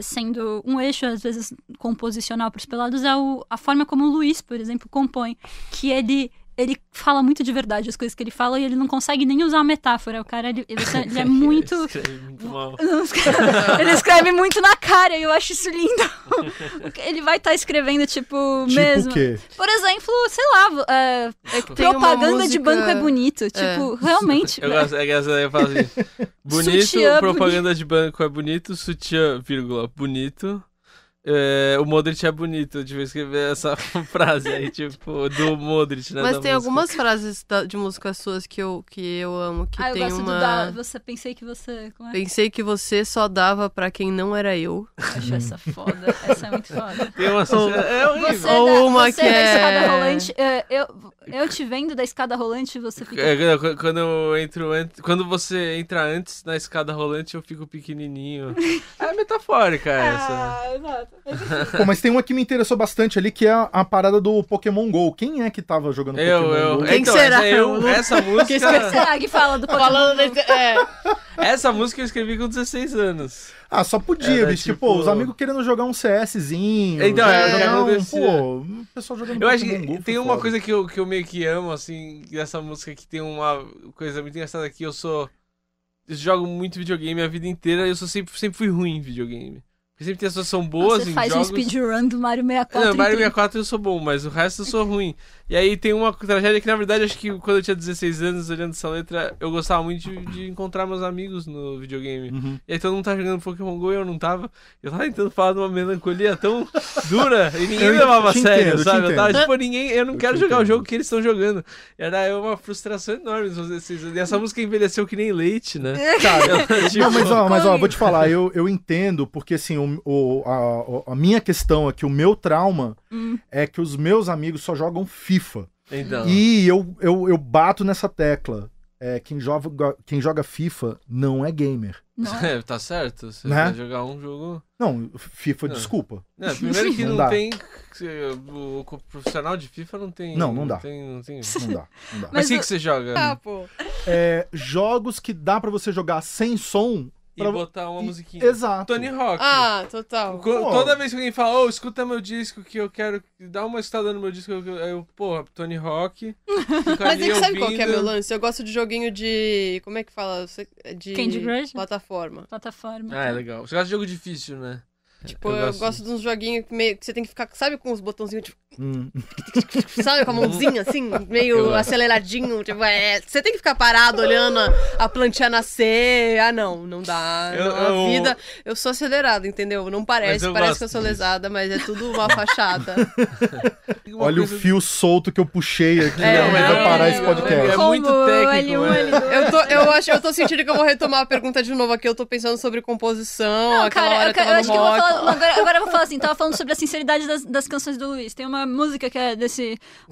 Speaker 3: sendo um eixo, às vezes, composicional para os Pelados, é a forma como o Luiz, por exemplo, compõe. Que ele ele fala muito de verdade as coisas que ele fala e ele não consegue nem usar a metáfora. O cara, ele é muito...
Speaker 4: Ele escreve muito mal.
Speaker 3: Ele escreve muito na cara e eu acho isso lindo. Ele vai estar escrevendo, tipo mesmo.
Speaker 1: O quê?
Speaker 3: Por exemplo, sei lá, propaganda de banco é bonito. Tipo, realmente.
Speaker 4: Eu gosto, eu falo assim, bonito,
Speaker 3: Sutiã
Speaker 4: propaganda de banco é bonito, sutiã, vírgula, bonito. O Modric é bonito, de escrever essa frase aí, tipo, do Modric, né?
Speaker 2: Mas
Speaker 4: da
Speaker 2: tem
Speaker 4: música.
Speaker 2: algumas frases de músicas suas que eu amo, que
Speaker 3: eu
Speaker 2: tem
Speaker 3: gosto
Speaker 2: uma...
Speaker 3: pensei que você... Como é?
Speaker 2: Pensei que você só dava pra quem não era eu.
Speaker 3: Acho essa foda. Essa é muito foda.
Speaker 4: Tem uma é horrível.
Speaker 2: Ou uma
Speaker 3: você
Speaker 2: que
Speaker 3: da escada
Speaker 2: é...
Speaker 3: rolante, eu te vendo da escada rolante, você fica...
Speaker 4: Quando eu entro antes, quando você entra antes na escada rolante, eu fico pequenininho. É metafórica essa.
Speaker 3: Exato.
Speaker 1: Pô, mas tem uma que me interessou bastante ali, que é a parada do Pokémon GO. Quem é que tava jogando Pokémon GO?
Speaker 2: Quem
Speaker 4: Então,
Speaker 2: será?
Speaker 4: Essa música...
Speaker 3: Quem será que fala do Pokémon?
Speaker 2: Falando
Speaker 4: Essa música eu escrevi com 16 anos.
Speaker 1: Ah, só podia, bicho.
Speaker 4: tipo...
Speaker 1: Pô, os amigos querendo jogar um CSzinho.
Speaker 4: Então,
Speaker 1: jogar
Speaker 4: acontecia.
Speaker 1: o pessoal jogando
Speaker 4: Eu acho
Speaker 1: Pokémon
Speaker 4: que
Speaker 1: GO,
Speaker 4: tem
Speaker 1: foi
Speaker 4: uma
Speaker 1: foda.
Speaker 4: coisa que eu meio que amo, assim, dessa música, que tem uma coisa muito engraçada que eu jogo muito videogame a vida inteira e eu sempre fui ruim em videogame. Porque sempre tem as pessoas que são boas
Speaker 3: Você
Speaker 4: em
Speaker 3: faz
Speaker 4: jogos...
Speaker 3: um speedrun do Mario 64.
Speaker 4: Não, Mario
Speaker 3: inteiro.
Speaker 4: 64 eu sou bom, mas o resto eu sou ruim. E aí tem uma tragédia que, na verdade, acho que quando eu tinha 16 anos, olhando essa letra, eu gostava muito de encontrar meus amigos no videogame.
Speaker 1: Uhum.
Speaker 4: E aí todo mundo tava jogando Pokémon GO e eu não tava. Eu tava tentando falar de uma melancolia tão dura e ninguém
Speaker 1: Eu
Speaker 4: levava a
Speaker 1: te
Speaker 4: sério,
Speaker 1: entendo, eu te
Speaker 4: sabe? Eu tava
Speaker 1: entendo.
Speaker 4: tipo, eu não quero
Speaker 1: te
Speaker 4: jogar o
Speaker 1: entendo.
Speaker 4: jogo que eles estão jogando. Era uma frustração enorme nos meus 16 anos. E essa música envelheceu que nem leite, né?
Speaker 1: Cara,
Speaker 4: Tipo,
Speaker 1: não, mas ó, vou te falar, eu entendo, porque assim, a minha questão é que o meu trauma é que os meus amigos só jogam FIFA.
Speaker 4: Então.
Speaker 1: E eu bato nessa tecla. Quem joga FIFA não é gamer.
Speaker 3: Não.
Speaker 4: Tá certo. Você
Speaker 1: Né?
Speaker 4: vai jogar um jogo...
Speaker 1: Não, FIFA,
Speaker 4: Não.
Speaker 1: desculpa.
Speaker 4: Primeiro que
Speaker 1: Não
Speaker 4: não
Speaker 1: dá.
Speaker 4: tem... O profissional de FIFA não tem...
Speaker 1: Não dá.
Speaker 4: Não tem.
Speaker 1: Não dá, não dá.
Speaker 4: Mas o
Speaker 3: Mas
Speaker 4: que você joga?
Speaker 2: Ah, pô.
Speaker 1: Jogos que dá pra você jogar sem som.
Speaker 4: E botar uma musiquinha.
Speaker 1: Exato.
Speaker 4: Tony Hawk.
Speaker 2: Ah, total.
Speaker 4: Toda vez que alguém fala, escuta meu disco, que eu quero dar uma escutada no meu disco, porra, Tony Hawk.
Speaker 2: Mas é que sabe qual que é meu lance? Eu gosto de joguinho de... Como é que fala? De
Speaker 3: Candy Crush?
Speaker 2: plataforma.
Speaker 3: Plataforma.
Speaker 4: Ah, é legal. Você gosta de jogo difícil, né?
Speaker 2: Tipo, eu gosto de uns joguinhos que você tem que ficar, sabe, com os botãozinhos, tipo,
Speaker 1: Hum.
Speaker 2: sabe, com a mãozinha assim,
Speaker 4: Eu
Speaker 2: meio
Speaker 4: gosto.
Speaker 2: aceleradinho. Tipo, você tem que ficar parado olhando a plantinha nascer. Ah, não dá. A vida, eu sou acelerada, entendeu? Não
Speaker 4: Mas
Speaker 2: parece,
Speaker 4: eu
Speaker 2: parece
Speaker 4: gosto
Speaker 2: que eu sou
Speaker 4: disso.
Speaker 2: lesada, mas é tudo uma fachada.
Speaker 1: Olha o fio solto que eu puxei aqui.
Speaker 2: É,
Speaker 1: vai
Speaker 2: não,
Speaker 1: parar
Speaker 2: não,
Speaker 1: esse
Speaker 2: não,
Speaker 1: podcast.
Speaker 4: É muito
Speaker 3: Combo,
Speaker 4: técnico,
Speaker 3: L1,
Speaker 4: né?
Speaker 2: Eu tô sentindo que eu vou retomar a pergunta de novo aqui. Eu tô pensando sobre composição,
Speaker 3: Não,
Speaker 2: aquela
Speaker 3: cara,
Speaker 2: hora
Speaker 3: eu
Speaker 2: tava no
Speaker 3: acho que eu vou
Speaker 2: rock.
Speaker 3: falar. Agora eu vou falar assim, tava falando sobre a sinceridade das canções do Luiz. Tem uma música que é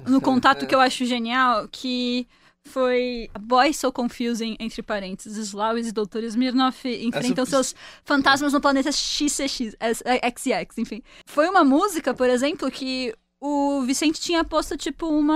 Speaker 3: no contato que eu acho genial, que foi Boys So Confusing, entre parênteses. Lawis e Dr. Smirnoff enfrentam seus fantasmas no planeta XCX, XX, enfim. Foi uma música, por exemplo, que o Vicente tinha posto, tipo, um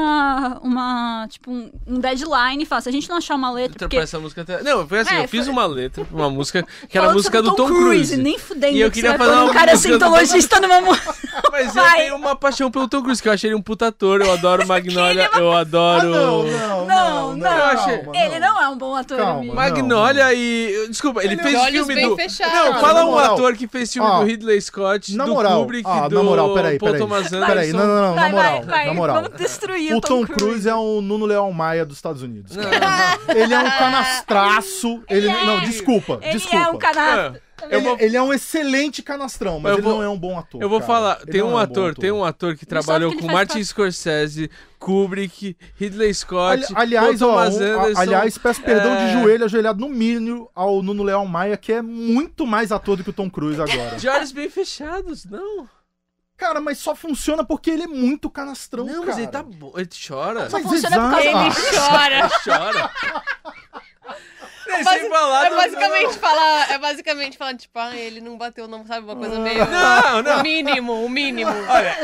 Speaker 3: deadline, fala, se a gente não achar uma letra, porque...
Speaker 4: Essa música até... Não, foi assim, eu fiz uma letra pra uma música que era a
Speaker 3: falando
Speaker 4: música
Speaker 3: sobre
Speaker 4: do Tom Cruise.
Speaker 3: Nem fudendo
Speaker 4: E eu
Speaker 3: que
Speaker 4: queria
Speaker 3: você vai
Speaker 4: fazer
Speaker 3: pôr
Speaker 4: uma
Speaker 3: um cara
Speaker 4: música do
Speaker 3: cientologista numa música.
Speaker 4: Mas eu
Speaker 3: Vai.
Speaker 4: tenho uma paixão pelo Tom Cruise, que eu achei ele um puta ator, eu adoro Magnolia, eu adoro...
Speaker 3: Não,
Speaker 4: eu achei-
Speaker 1: calma,
Speaker 3: Ele não é um bom ator,
Speaker 1: Calma.
Speaker 3: amigo.
Speaker 4: Magnolia e... Desculpa, ele
Speaker 2: Ele
Speaker 4: fez
Speaker 2: tem olhos
Speaker 4: filme
Speaker 2: bem
Speaker 4: do...
Speaker 2: fechados.
Speaker 4: Não,
Speaker 1: Cara,
Speaker 4: fala
Speaker 1: na
Speaker 4: um
Speaker 1: moral.
Speaker 4: ator que fez filme
Speaker 1: Ó,
Speaker 4: do Ridley Scott,
Speaker 1: na
Speaker 4: do
Speaker 1: moral,
Speaker 4: Kubrick,
Speaker 1: na
Speaker 4: do
Speaker 1: moral, peraí.
Speaker 4: Paul Thomas Anderson.
Speaker 1: Peraí, não, na moral,
Speaker 3: vai,
Speaker 1: na moral.
Speaker 3: vamos destruir
Speaker 1: O Tom Cruise é o Nuno Leão Maia dos Estados Unidos.
Speaker 4: Não,
Speaker 1: Ele é um canastraço. Não, desculpa.
Speaker 3: Ele
Speaker 1: desculpa.
Speaker 3: é um canal.
Speaker 1: Ele é um excelente canastrão, mas ele não é um bom ator.
Speaker 4: Eu vou
Speaker 1: cara.
Speaker 4: falar,
Speaker 1: Ele
Speaker 4: tem
Speaker 1: não
Speaker 4: um
Speaker 1: é bom
Speaker 4: ator que
Speaker 3: Não sabe
Speaker 4: trabalhou
Speaker 3: que ele
Speaker 4: com
Speaker 3: faz
Speaker 4: Martin
Speaker 3: parte-
Speaker 4: Scorsese, Kubrick, Ridley Scott,
Speaker 1: Aliás,
Speaker 4: Paul Thomas Anderson.
Speaker 1: aliás, peço perdão de joelho ajoelhado no mínimo ao Nuno Leão Maia, que é muito mais ator do que o Tom Cruise agora.
Speaker 4: De olhos bem fechados, não.
Speaker 1: Cara, mas só funciona porque ele é muito canastrão,
Speaker 4: Não,
Speaker 1: cara.
Speaker 4: mas ele tá bom, ele chora.
Speaker 1: Mas
Speaker 3: funciona por causa
Speaker 1: exato.
Speaker 2: Ele chora.
Speaker 4: Ele chora. Sem falar do-
Speaker 2: É basicamente falar, tipo, ele não bateu, não, sabe? Uma coisa meio...
Speaker 4: Não.
Speaker 2: O mínimo.
Speaker 4: Olha,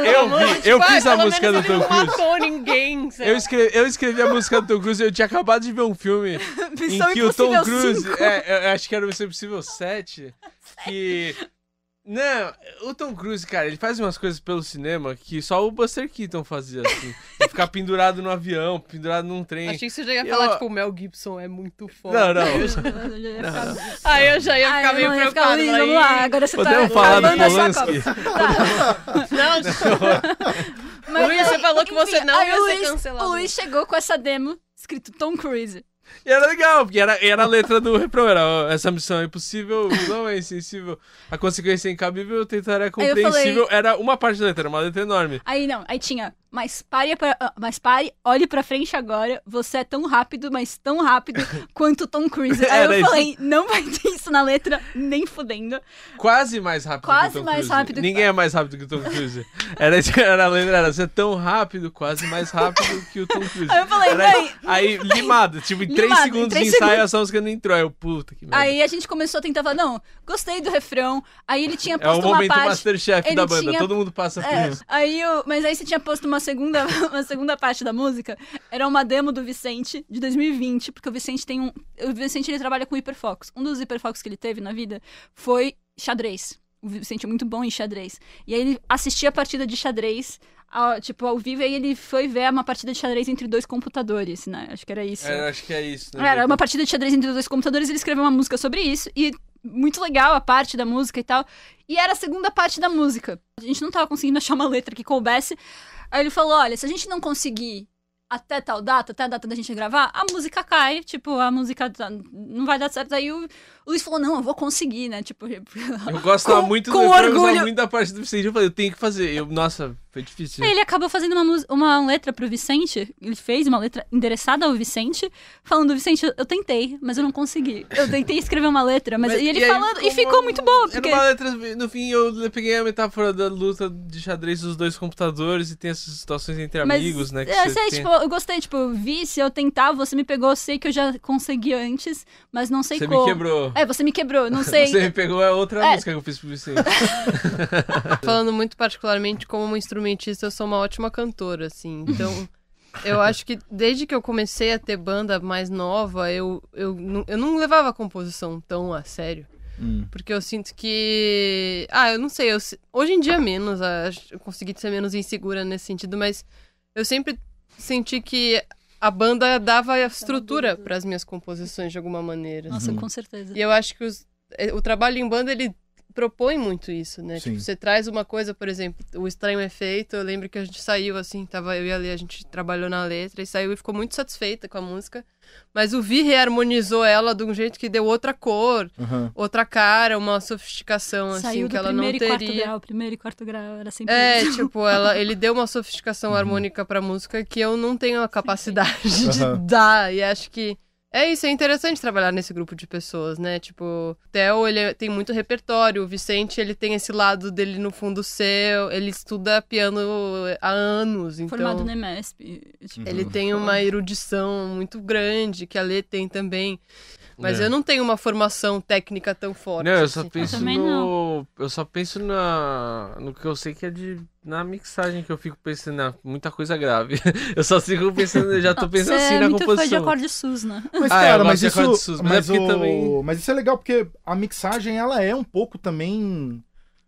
Speaker 4: eu fiz a música do Tom
Speaker 2: Ele não
Speaker 4: Cruise.
Speaker 2: matou ninguém, sabe?
Speaker 4: Eu escrevi a música do Tom Cruise, eu tinha acabado de ver um filme
Speaker 3: Missão
Speaker 4: em que o Tom
Speaker 3: Impossível
Speaker 4: Cruise...
Speaker 3: 5.
Speaker 4: eu acho que era o Missão Impossível 7, que... Não, o Tom Cruise, cara, ele faz umas coisas pelo cinema que só o Buster Keaton fazia, assim. De ficar pendurado no avião, pendurado num trem.
Speaker 2: Achei que você já ia falar, tipo, o Mel Gibson é muito foda.
Speaker 4: Não.
Speaker 2: Aí eu já ia ficar meio preocupado.
Speaker 3: Vamos lá, agora você
Speaker 4: Podemos
Speaker 3: tá
Speaker 4: falar do
Speaker 3: acabando a sua
Speaker 4: Polanski?
Speaker 3: Copa.
Speaker 2: Não, Luiz, você falou que você não ia ser cancelado.
Speaker 3: O Luiz chegou com essa demo escrito Tom Cruise.
Speaker 4: E era legal, porque era a letra do refrão, era ó, essa missão é impossível, não é insensível, a consequência é incabível, tentar é compreensível, era uma parte da letra, era uma letra enorme.
Speaker 3: Aí tinha, mas pare, olhe pra frente agora, você é tão rápido, mas tão rápido quanto Tom Cruise. Aí eu falei, não vai ter isso na letra, nem fudendo.
Speaker 4: Quase mais rápido que o Tom Cruise.
Speaker 3: Mais rápido.
Speaker 4: Ninguém é mais rápido que o Tom Cruise. Era a letra, você é tão rápido, quase mais rápido que o Tom Cruise.
Speaker 3: Aí eu falei,
Speaker 4: aí limado, tipo, em 3 segundos de ensaio, essa música não entrou. Aí eu, puta que merda.
Speaker 3: Aí a gente começou a tentar falar, não, gostei do refrão. Aí ele tinha posto
Speaker 4: uma parte... É o momento
Speaker 3: parte...
Speaker 4: Masterchef da banda, todo mundo passa por isso.
Speaker 3: Mas aí você tinha posto uma segunda parte da música, era uma demo do Vicente, de 2020, porque o Vicente ele trabalha com hiperfocos. Um dos hiperfocos que ele teve na vida foi xadrez. O Vicente é muito bom em xadrez. E aí ele assistia a partida de xadrez... ao vivo, aí ele foi ver uma partida de xadrez entre 2 computadores, né? Acho que era isso.
Speaker 4: Acho que é isso. Né?
Speaker 3: Era uma partida de xadrez entre 2 computadores, ele escreveu uma música sobre isso, e muito legal a parte da música e tal. E era a segunda parte da música. A gente não tava conseguindo achar uma letra que coubesse. Aí ele falou, olha, se a gente não conseguir até tal data, até a data da gente gravar, a música cai, tipo, a música não vai dar certo. Aí o Luiz falou, não, eu vou conseguir, né, tipo...
Speaker 4: Eu gostava muito
Speaker 3: com orgulho.
Speaker 4: Muito da parte do Vicente, eu falei, eu tenho que fazer. Nossa, foi difícil.
Speaker 3: Aí ele acabou fazendo uma letra pro Vicente, ele fez uma letra endereçada ao Vicente, falando, Vicente, eu tentei, mas eu não consegui. Eu tentei escrever uma letra, mas e ele falando, e ficou muito boa, porque...
Speaker 4: Era uma letra, no fim, eu peguei a metáfora da luta de xadrez dos 2 computadores e tem essas situações entre amigos, né, que
Speaker 3: tipo, eu gostei, tipo, Vi, se eu tentar, você me pegou, eu sei que eu já consegui antes, mas não sei como.
Speaker 4: Você me quebrou.
Speaker 3: Você me quebrou, não sei.
Speaker 4: Você me pegou, é outra música que eu fiz pro Vicente.
Speaker 2: Falando muito particularmente como uma instrumentista, eu sou uma ótima cantora, assim, então... Eu acho que desde que eu comecei a ter banda mais nova, eu não levava a composição tão a sério. Porque eu sinto que... eu não sei, hoje em dia menos, eu consegui ser menos insegura nesse sentido, mas eu sempre senti que a banda dava a estrutura para as minhas composições de alguma maneira.
Speaker 3: Nossa, com certeza.
Speaker 2: E eu acho que o trabalho em banda, ele propõe muito isso, né? Tipo, você traz uma coisa, por exemplo, o Estranho Efeito, eu lembro que a gente saiu assim, tava eu e a Lê, a gente trabalhou na letra e saiu e ficou muito satisfeita com a música, mas o Vi reharmonizou ela de um jeito que deu outra cor, outra cara, uma sofisticação, assim,
Speaker 3: saiu
Speaker 2: que ela não teria.
Speaker 3: Primeiro e quarto grau, era sempre
Speaker 2: isso. Tipo, ele deu uma sofisticação harmônica pra música que eu não tenho a capacidade de dar, e acho que é isso, é interessante trabalhar nesse grupo de pessoas, né? Tipo, o Theo, ele tem muito repertório, o Vicente, ele tem esse lado dele no fundo seu, ele estuda piano há anos, então...
Speaker 3: Formado no EMESP.
Speaker 2: Ele tem uma erudição muito grande, que a Lê tem também. Mas eu não tenho uma formação técnica tão forte.
Speaker 4: Não, eu só
Speaker 2: assim.
Speaker 4: penso eu só penso no que eu sei que é na mixagem que eu fico pensando, muita coisa grave. Eu só sigo pensando, eu já tô pensando assim na composição.
Speaker 3: Você é muito fã de acorde sus, né?
Speaker 1: Mas, cara, mas
Speaker 4: isso
Speaker 1: é legal porque a mixagem, ela é um pouco também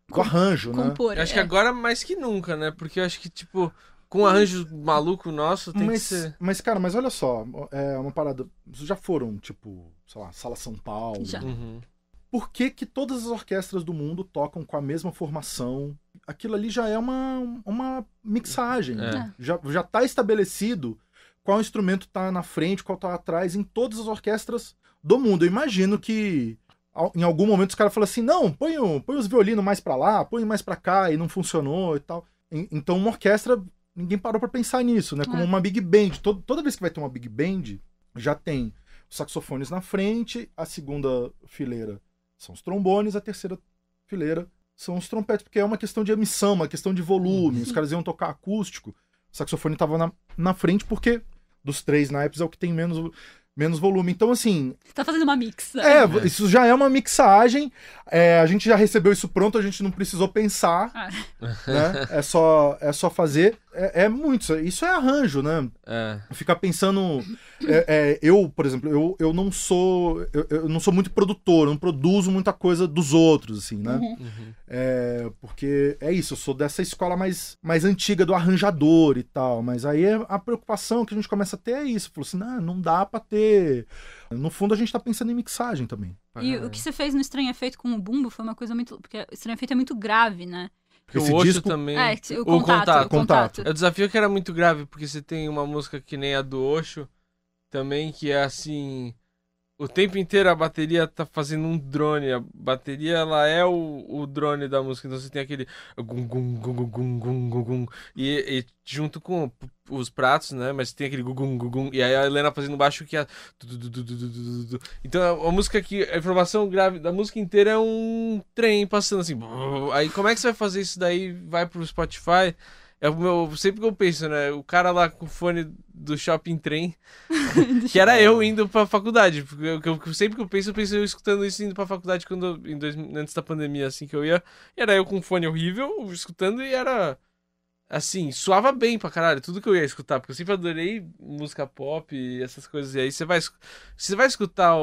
Speaker 1: do arranjo, né?
Speaker 4: Eu acho que agora mais que nunca, né? Porque eu acho que, tipo... Com um arranjo maluco nosso, tem que ser...
Speaker 1: Mas, cara, olha só, é uma parada... Vocês já foram, tipo, sei lá, Sala São Paulo?
Speaker 3: Já.
Speaker 1: Por que todas as orquestras do mundo tocam com a mesma formação? Aquilo ali já é uma mixagem. Já tá estabelecido qual instrumento tá na frente, qual tá atrás, em todas as orquestras do mundo. Eu imagino que... Em algum momento os caras falam assim, não, põe os violinos mais pra lá, põe mais pra cá, e não funcionou e tal. Então uma orquestra... Ninguém parou pra pensar nisso, né? Como uma big band. Toda vez que vai ter uma big band, já tem os saxofones na frente, a segunda fileira são os trombones, a terceira fileira são os trompetes, porque é uma questão de emissão, uma questão de volume. Os caras iam tocar acústico, o saxofone tava na frente, porque dos 3 naipes é o que tem menos volume. Então, assim...
Speaker 3: Você tá fazendo uma mix.
Speaker 1: Isso já é uma mixagem. A gente já recebeu isso pronto, a gente não precisou pensar. Né? É só fazer. é muito. Isso é arranjo, né? Ficar pensando... eu, por exemplo, eu não sou... Eu não sou muito produtor, eu não produzo muita coisa dos outros, assim, né? Porque é isso, eu sou dessa escola mais antiga do arranjador e tal, mas aí a preocupação que a gente começa a ter é isso. Falou assim, não dá pra ter... No fundo, a gente tá pensando em mixagem também.
Speaker 3: E o que você fez no Estranho Efeito com o Bumbo foi uma coisa muito... Porque o Estranho Efeito é muito grave, né?
Speaker 4: Porque
Speaker 1: esse
Speaker 4: o Osho
Speaker 1: disco...
Speaker 4: também...
Speaker 3: o contato.
Speaker 4: O desafio que era muito grave, porque você tem uma música que nem a do Osho, também, que é assim... O tempo inteiro a bateria tá fazendo um drone. A bateria, ela é o drone da música. Então você tem aquele... Gum, gum, gum, gum, gum, gum, gum, gum, e junto com os pratos, né? Mas tem aquele gum, gum, gum, gum, e aí a Helena fazendo baixo que é... Então a música aqui... A informação grave da música inteira é um trem passando assim. Aí como é que você vai fazer isso daí? Vai pro Spotify... Sempre que eu penso, né? O cara lá com o fone do Shopping Trem, que era eu indo pra faculdade. Porque sempre que eu penso eu escutando isso indo pra faculdade antes da pandemia, assim, que eu ia. Era eu com um fone horrível, escutando, e era... Assim, suava bem pra caralho, tudo que eu ia escutar, porque eu sempre adorei música pop e essas coisas. E aí você vai escutar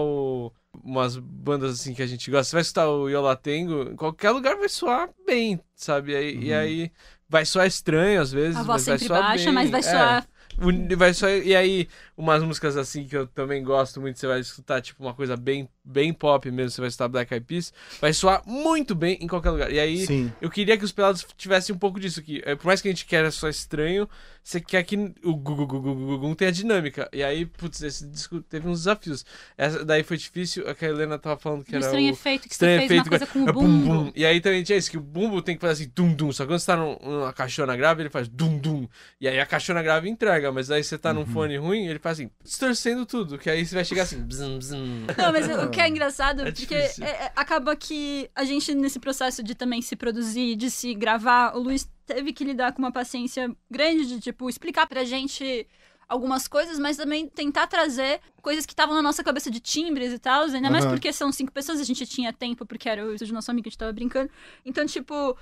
Speaker 4: umas bandas assim que a gente gosta, você vai escutar o Yo La Tengo, em qualquer lugar vai soar bem, sabe? E aí vai soar estranho às vezes,
Speaker 3: a voz
Speaker 4: mas vai
Speaker 3: sempre
Speaker 4: soar
Speaker 3: baixa,
Speaker 4: bem.
Speaker 3: mas vai soar...
Speaker 4: E aí, umas músicas assim que eu também gosto muito, você vai escutar, tipo, uma coisa bem, bem pop mesmo, você vai escutar Black Eyed Peas, vai soar muito bem em qualquer lugar. E aí,
Speaker 1: Sim.
Speaker 4: eu queria que os Pelados tivessem um pouco disso aqui. Por mais que a gente queira só estranho, você quer que o Gugugugugugum tenha dinâmica. E aí, putz, esse disco teve uns desafios. Essa daí foi difícil, a que a Helena tava falando que era
Speaker 3: Estranho
Speaker 4: o...
Speaker 3: Efeito, que
Speaker 4: Estranho
Speaker 3: você fez
Speaker 4: Efeito,
Speaker 3: uma coisa com o
Speaker 4: bum,
Speaker 3: bumbo.
Speaker 4: bum. E aí também tinha isso, que o bumbo tem que fazer assim, dum, dum. Só que quando você tá numa caixona grave, ele faz dum, dum. E aí a caixona grave entrega, mas aí você tá num fone ruim, ele faz assim, distorcendo tudo, que aí você vai chegar assim, bzum, bzum.
Speaker 3: Não, mas o que é engraçado, porque
Speaker 4: difícil.
Speaker 3: acaba que a gente, nesse processo de também se produzir, de se gravar, o Luiz teve que lidar com uma paciência grande de, tipo, explicar pra gente algumas coisas, mas também tentar trazer coisas que estavam na nossa cabeça de timbres e tal, ainda mais porque são 5 pessoas, a gente tinha tempo, porque era o de nosso amigo, a gente tava brincando. Então, tipo...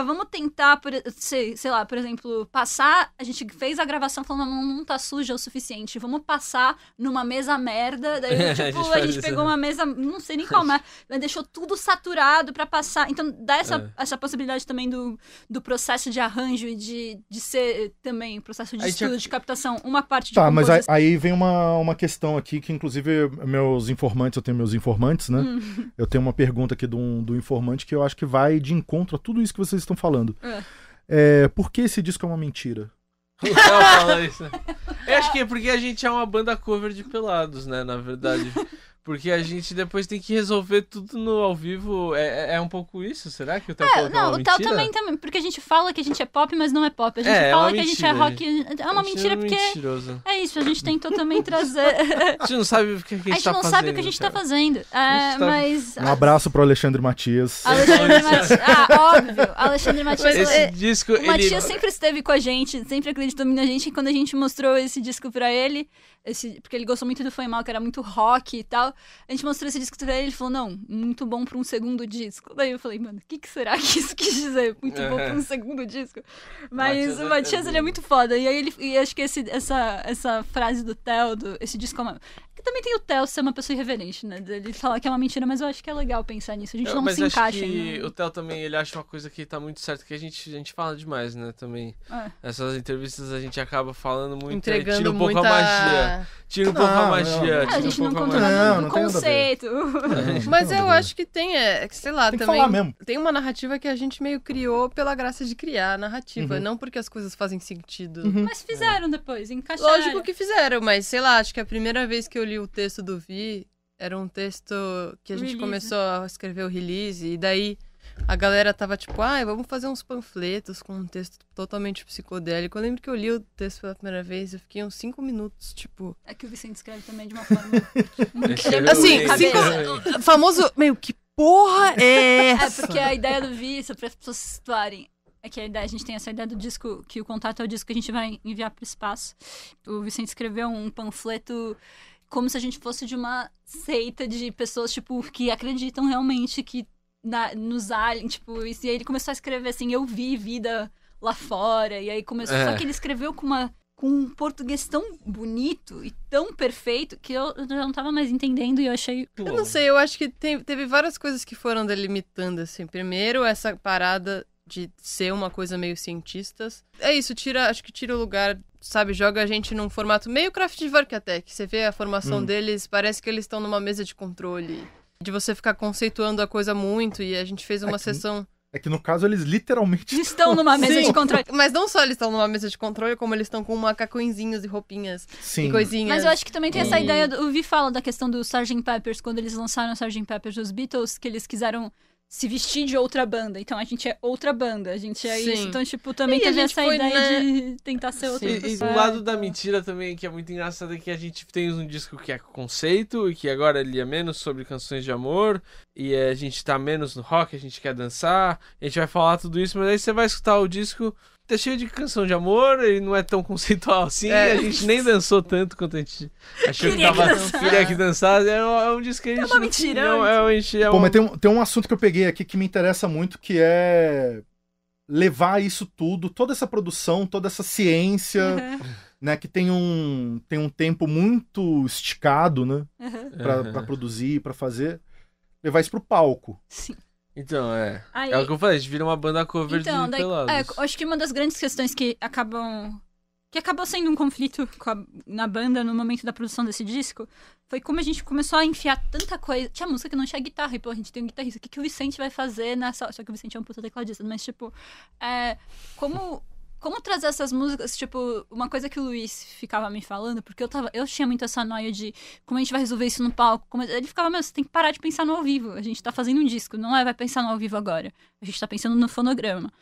Speaker 3: vamos tentar, sei lá, por exemplo, passar... A gente fez a gravação falando, não tá suja o suficiente. Vamos passar numa mesa merda. Daí, tipo, a gente pegou uma mesa, não sei nem qual, mas deixou tudo saturado pra passar. Então, dá essa possibilidade também do processo de arranjo e de ser também processo de estudo, de captação, uma parte de composição.
Speaker 1: Mas aí vem uma questão aqui que, inclusive, eu tenho meus informantes, né? Eu tenho uma pergunta aqui do informante que eu acho que vai de encontro a tudo isso que vocês estão falando. Por que esse disco é uma mentira?
Speaker 4: O Theo fala isso, né? Eu acho que é porque a gente é uma banda cover de Pelados, né? Na verdade. Porque a gente depois tem que resolver tudo no ao vivo. É um pouco isso? Será que o Theo falou que é uma mentira?
Speaker 3: O Theo também. Porque a gente fala que a gente é pop, mas não é pop. A gente fala que a gente é rock. É uma mentira porque...
Speaker 4: Mentiroso.
Speaker 3: É isso, a gente tentou também trazer...
Speaker 4: A gente não sabe o que a gente tá fazendo.
Speaker 3: A gente não sabe o que a gente tá fazendo. Mas...
Speaker 1: Um abraço pro Alexandre Matias.
Speaker 3: Óbvio. Alexandre Matias.
Speaker 4: Esse disco,
Speaker 3: o Matias sempre esteve com a gente, sempre acreditou na gente. E quando a gente mostrou esse disco pra ele... porque ele gostou muito do Foi Mal, que era muito rock e tal. A gente mostrou esse disco pra ele, ele falou, não, muito bom pra um segundo disco. Daí eu falei, mano, o que será que isso quis dizer? Muito bom pra um segundo disco. Mas o Matias, ele é muito foda. E aí acho que essa frase do Theo, esse disco é uma... Que também tem o Theo ser uma pessoa irreverente, né? Ele falar que é uma mentira, mas eu acho que é legal pensar nisso. A gente não se encaixa.
Speaker 4: Mas acho que o Theo também, ele acha uma coisa que tá muito certa, que a gente fala demais, né? Também. Essas entrevistas a gente acaba falando muito,
Speaker 2: entregando
Speaker 4: tira um pouco
Speaker 2: muita...
Speaker 4: a magia. Tira um pouco a magia.
Speaker 3: A gente não conta
Speaker 1: nada
Speaker 3: do conceito.
Speaker 2: Mas eu acho que tem, sei lá,
Speaker 1: tem que
Speaker 2: também
Speaker 1: falar mesmo.
Speaker 2: Tem uma narrativa que a gente meio criou pela graça de criar a narrativa, não porque as coisas fazem sentido.
Speaker 3: Mas fizeram depois, encaixaram.
Speaker 2: Lógico que fizeram, mas sei lá, acho que a primeira vez que eu li o texto do Vi, era um texto que a gente começou a escrever o release, e daí a galera tava tipo, vamos fazer uns panfletos com um texto totalmente psicodélico. Eu lembro que eu li o texto pela primeira vez, eu fiquei uns 5 minutos, tipo...
Speaker 3: É que o Vicente escreve também de uma forma...
Speaker 2: assim, famoso, meio, que porra é essa?
Speaker 3: É, porque a ideia do Vi, só para as pessoas se situarem, é que a gente tem essa ideia do disco, que o contato é o disco que a gente vai enviar para o espaço. O Vicente escreveu um panfleto como se a gente fosse de uma seita de pessoas, tipo, que acreditam realmente que nos aliens, tipo, e aí ele começou a escrever assim, eu vi vida lá fora. E aí começou. Só que ele escreveu com um português tão bonito e tão perfeito que eu já não tava mais entendendo e eu achei...
Speaker 2: Eu não sei, eu acho que teve várias coisas que foram delimitando, assim. Primeiro, essa parada de ser uma coisa meio cientistas. É isso, acho que tira o lugar, sabe? Joga a gente num formato meio Kraftwerk até, que você vê a formação deles, parece que eles estão numa mesa de controle. De você ficar conceituando a coisa muito, e a gente fez uma sessão...
Speaker 1: É que no caso eles literalmente
Speaker 3: estão numa mesa de controle.
Speaker 2: Mas não só eles estão numa mesa de controle, como eles estão com macacõezinhos e roupinhas e coisinhas.
Speaker 3: Mas eu acho que também tem essa ideia, o Vi fala da questão do Sgt. Peppers, quando eles lançaram o Sgt. Peppers dos Beatles, que eles quiseram se vestir de outra banda. Então a gente é outra banda, a gente é isso. Então, tipo, também teve essa ideia de tentar ser outra pessoa.
Speaker 4: E o lado da mentira também, que é muito engraçado, é que a gente tem um disco que é conceito, e que agora ele é menos sobre canções de amor, e a gente tá menos no rock, a gente quer dançar, a gente vai falar tudo isso, mas aí você vai escutar o disco, tá cheio de canção de amor, e não é tão conceitual assim, a gente nem dançou tanto quanto a gente achou queria que dançasse. É um disco que a gente...
Speaker 3: É uma mentira.
Speaker 1: Pô, mas tem um assunto que eu peguei aqui que me interessa muito, que é levar isso tudo, toda essa produção, toda essa ciência, né, que tem um tempo muito esticado, né, pra produzir, pra fazer, levar isso pro palco.
Speaker 3: Sim.
Speaker 4: Então, é o que eu falei, a gente vira uma banda cover de Pelados.
Speaker 3: Acho que uma das grandes questões que acabou sendo um conflito na banda no momento da produção desse disco foi como a gente começou a enfiar tanta coisa. Tinha música que não tinha guitarra, e pô, a gente tem um guitarrista. O que o Vicente vai fazer nessa... Só que o Vicente é um puta tecladista, mas tipo, como trazer essas músicas, tipo, uma coisa que o Luiz ficava me falando, porque eu tinha muito essa noia de como a gente vai resolver isso no palco. Ele ficava, você tem que parar de pensar no ao vivo. A gente tá fazendo um disco, não vai pensar no ao vivo agora. A gente tá pensando no fonograma.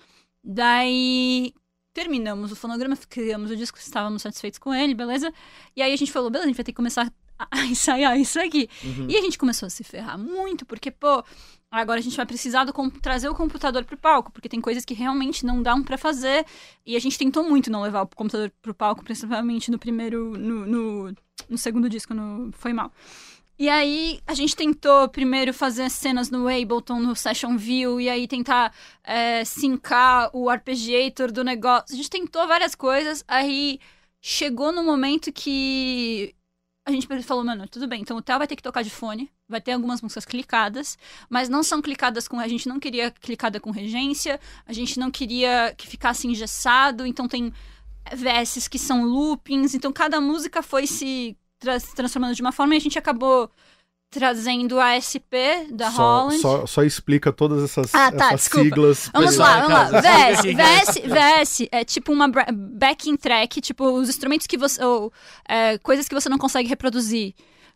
Speaker 3: Daí, terminamos o fonograma, criamos o disco, estávamos satisfeitos com ele, beleza? E aí a gente falou, beleza, a gente vai ter que começar a ensaiar isso aqui. E a gente começou a se ferrar muito, porque, pô, agora a gente vai precisar trazer o computador pro palco, porque tem coisas que realmente não dão pra fazer, e a gente tentou muito não levar o computador pro palco, principalmente no primeiro, no segundo disco, Foi Mal. E aí a gente tentou primeiro fazer cenas no Ableton, no Session View, e aí tentar sincar o arpeggiator do negócio. A gente tentou várias coisas, aí chegou no momento que a gente falou, mano, tudo bem, então o Theo vai ter que tocar de fone, vai ter algumas músicas clicadas, mas não são clicadas com... A gente não queria clicada com regência, a gente não queria que ficasse engessado, então tem verses que são loopings, então cada música foi se transformando de uma forma e a gente acabou trazendo a SP da Holland.
Speaker 1: Só explica todas essas siglas.
Speaker 3: Vamos lá. VS é tipo uma backing track, tipo os instrumentos que você... coisas que você não consegue reproduzir.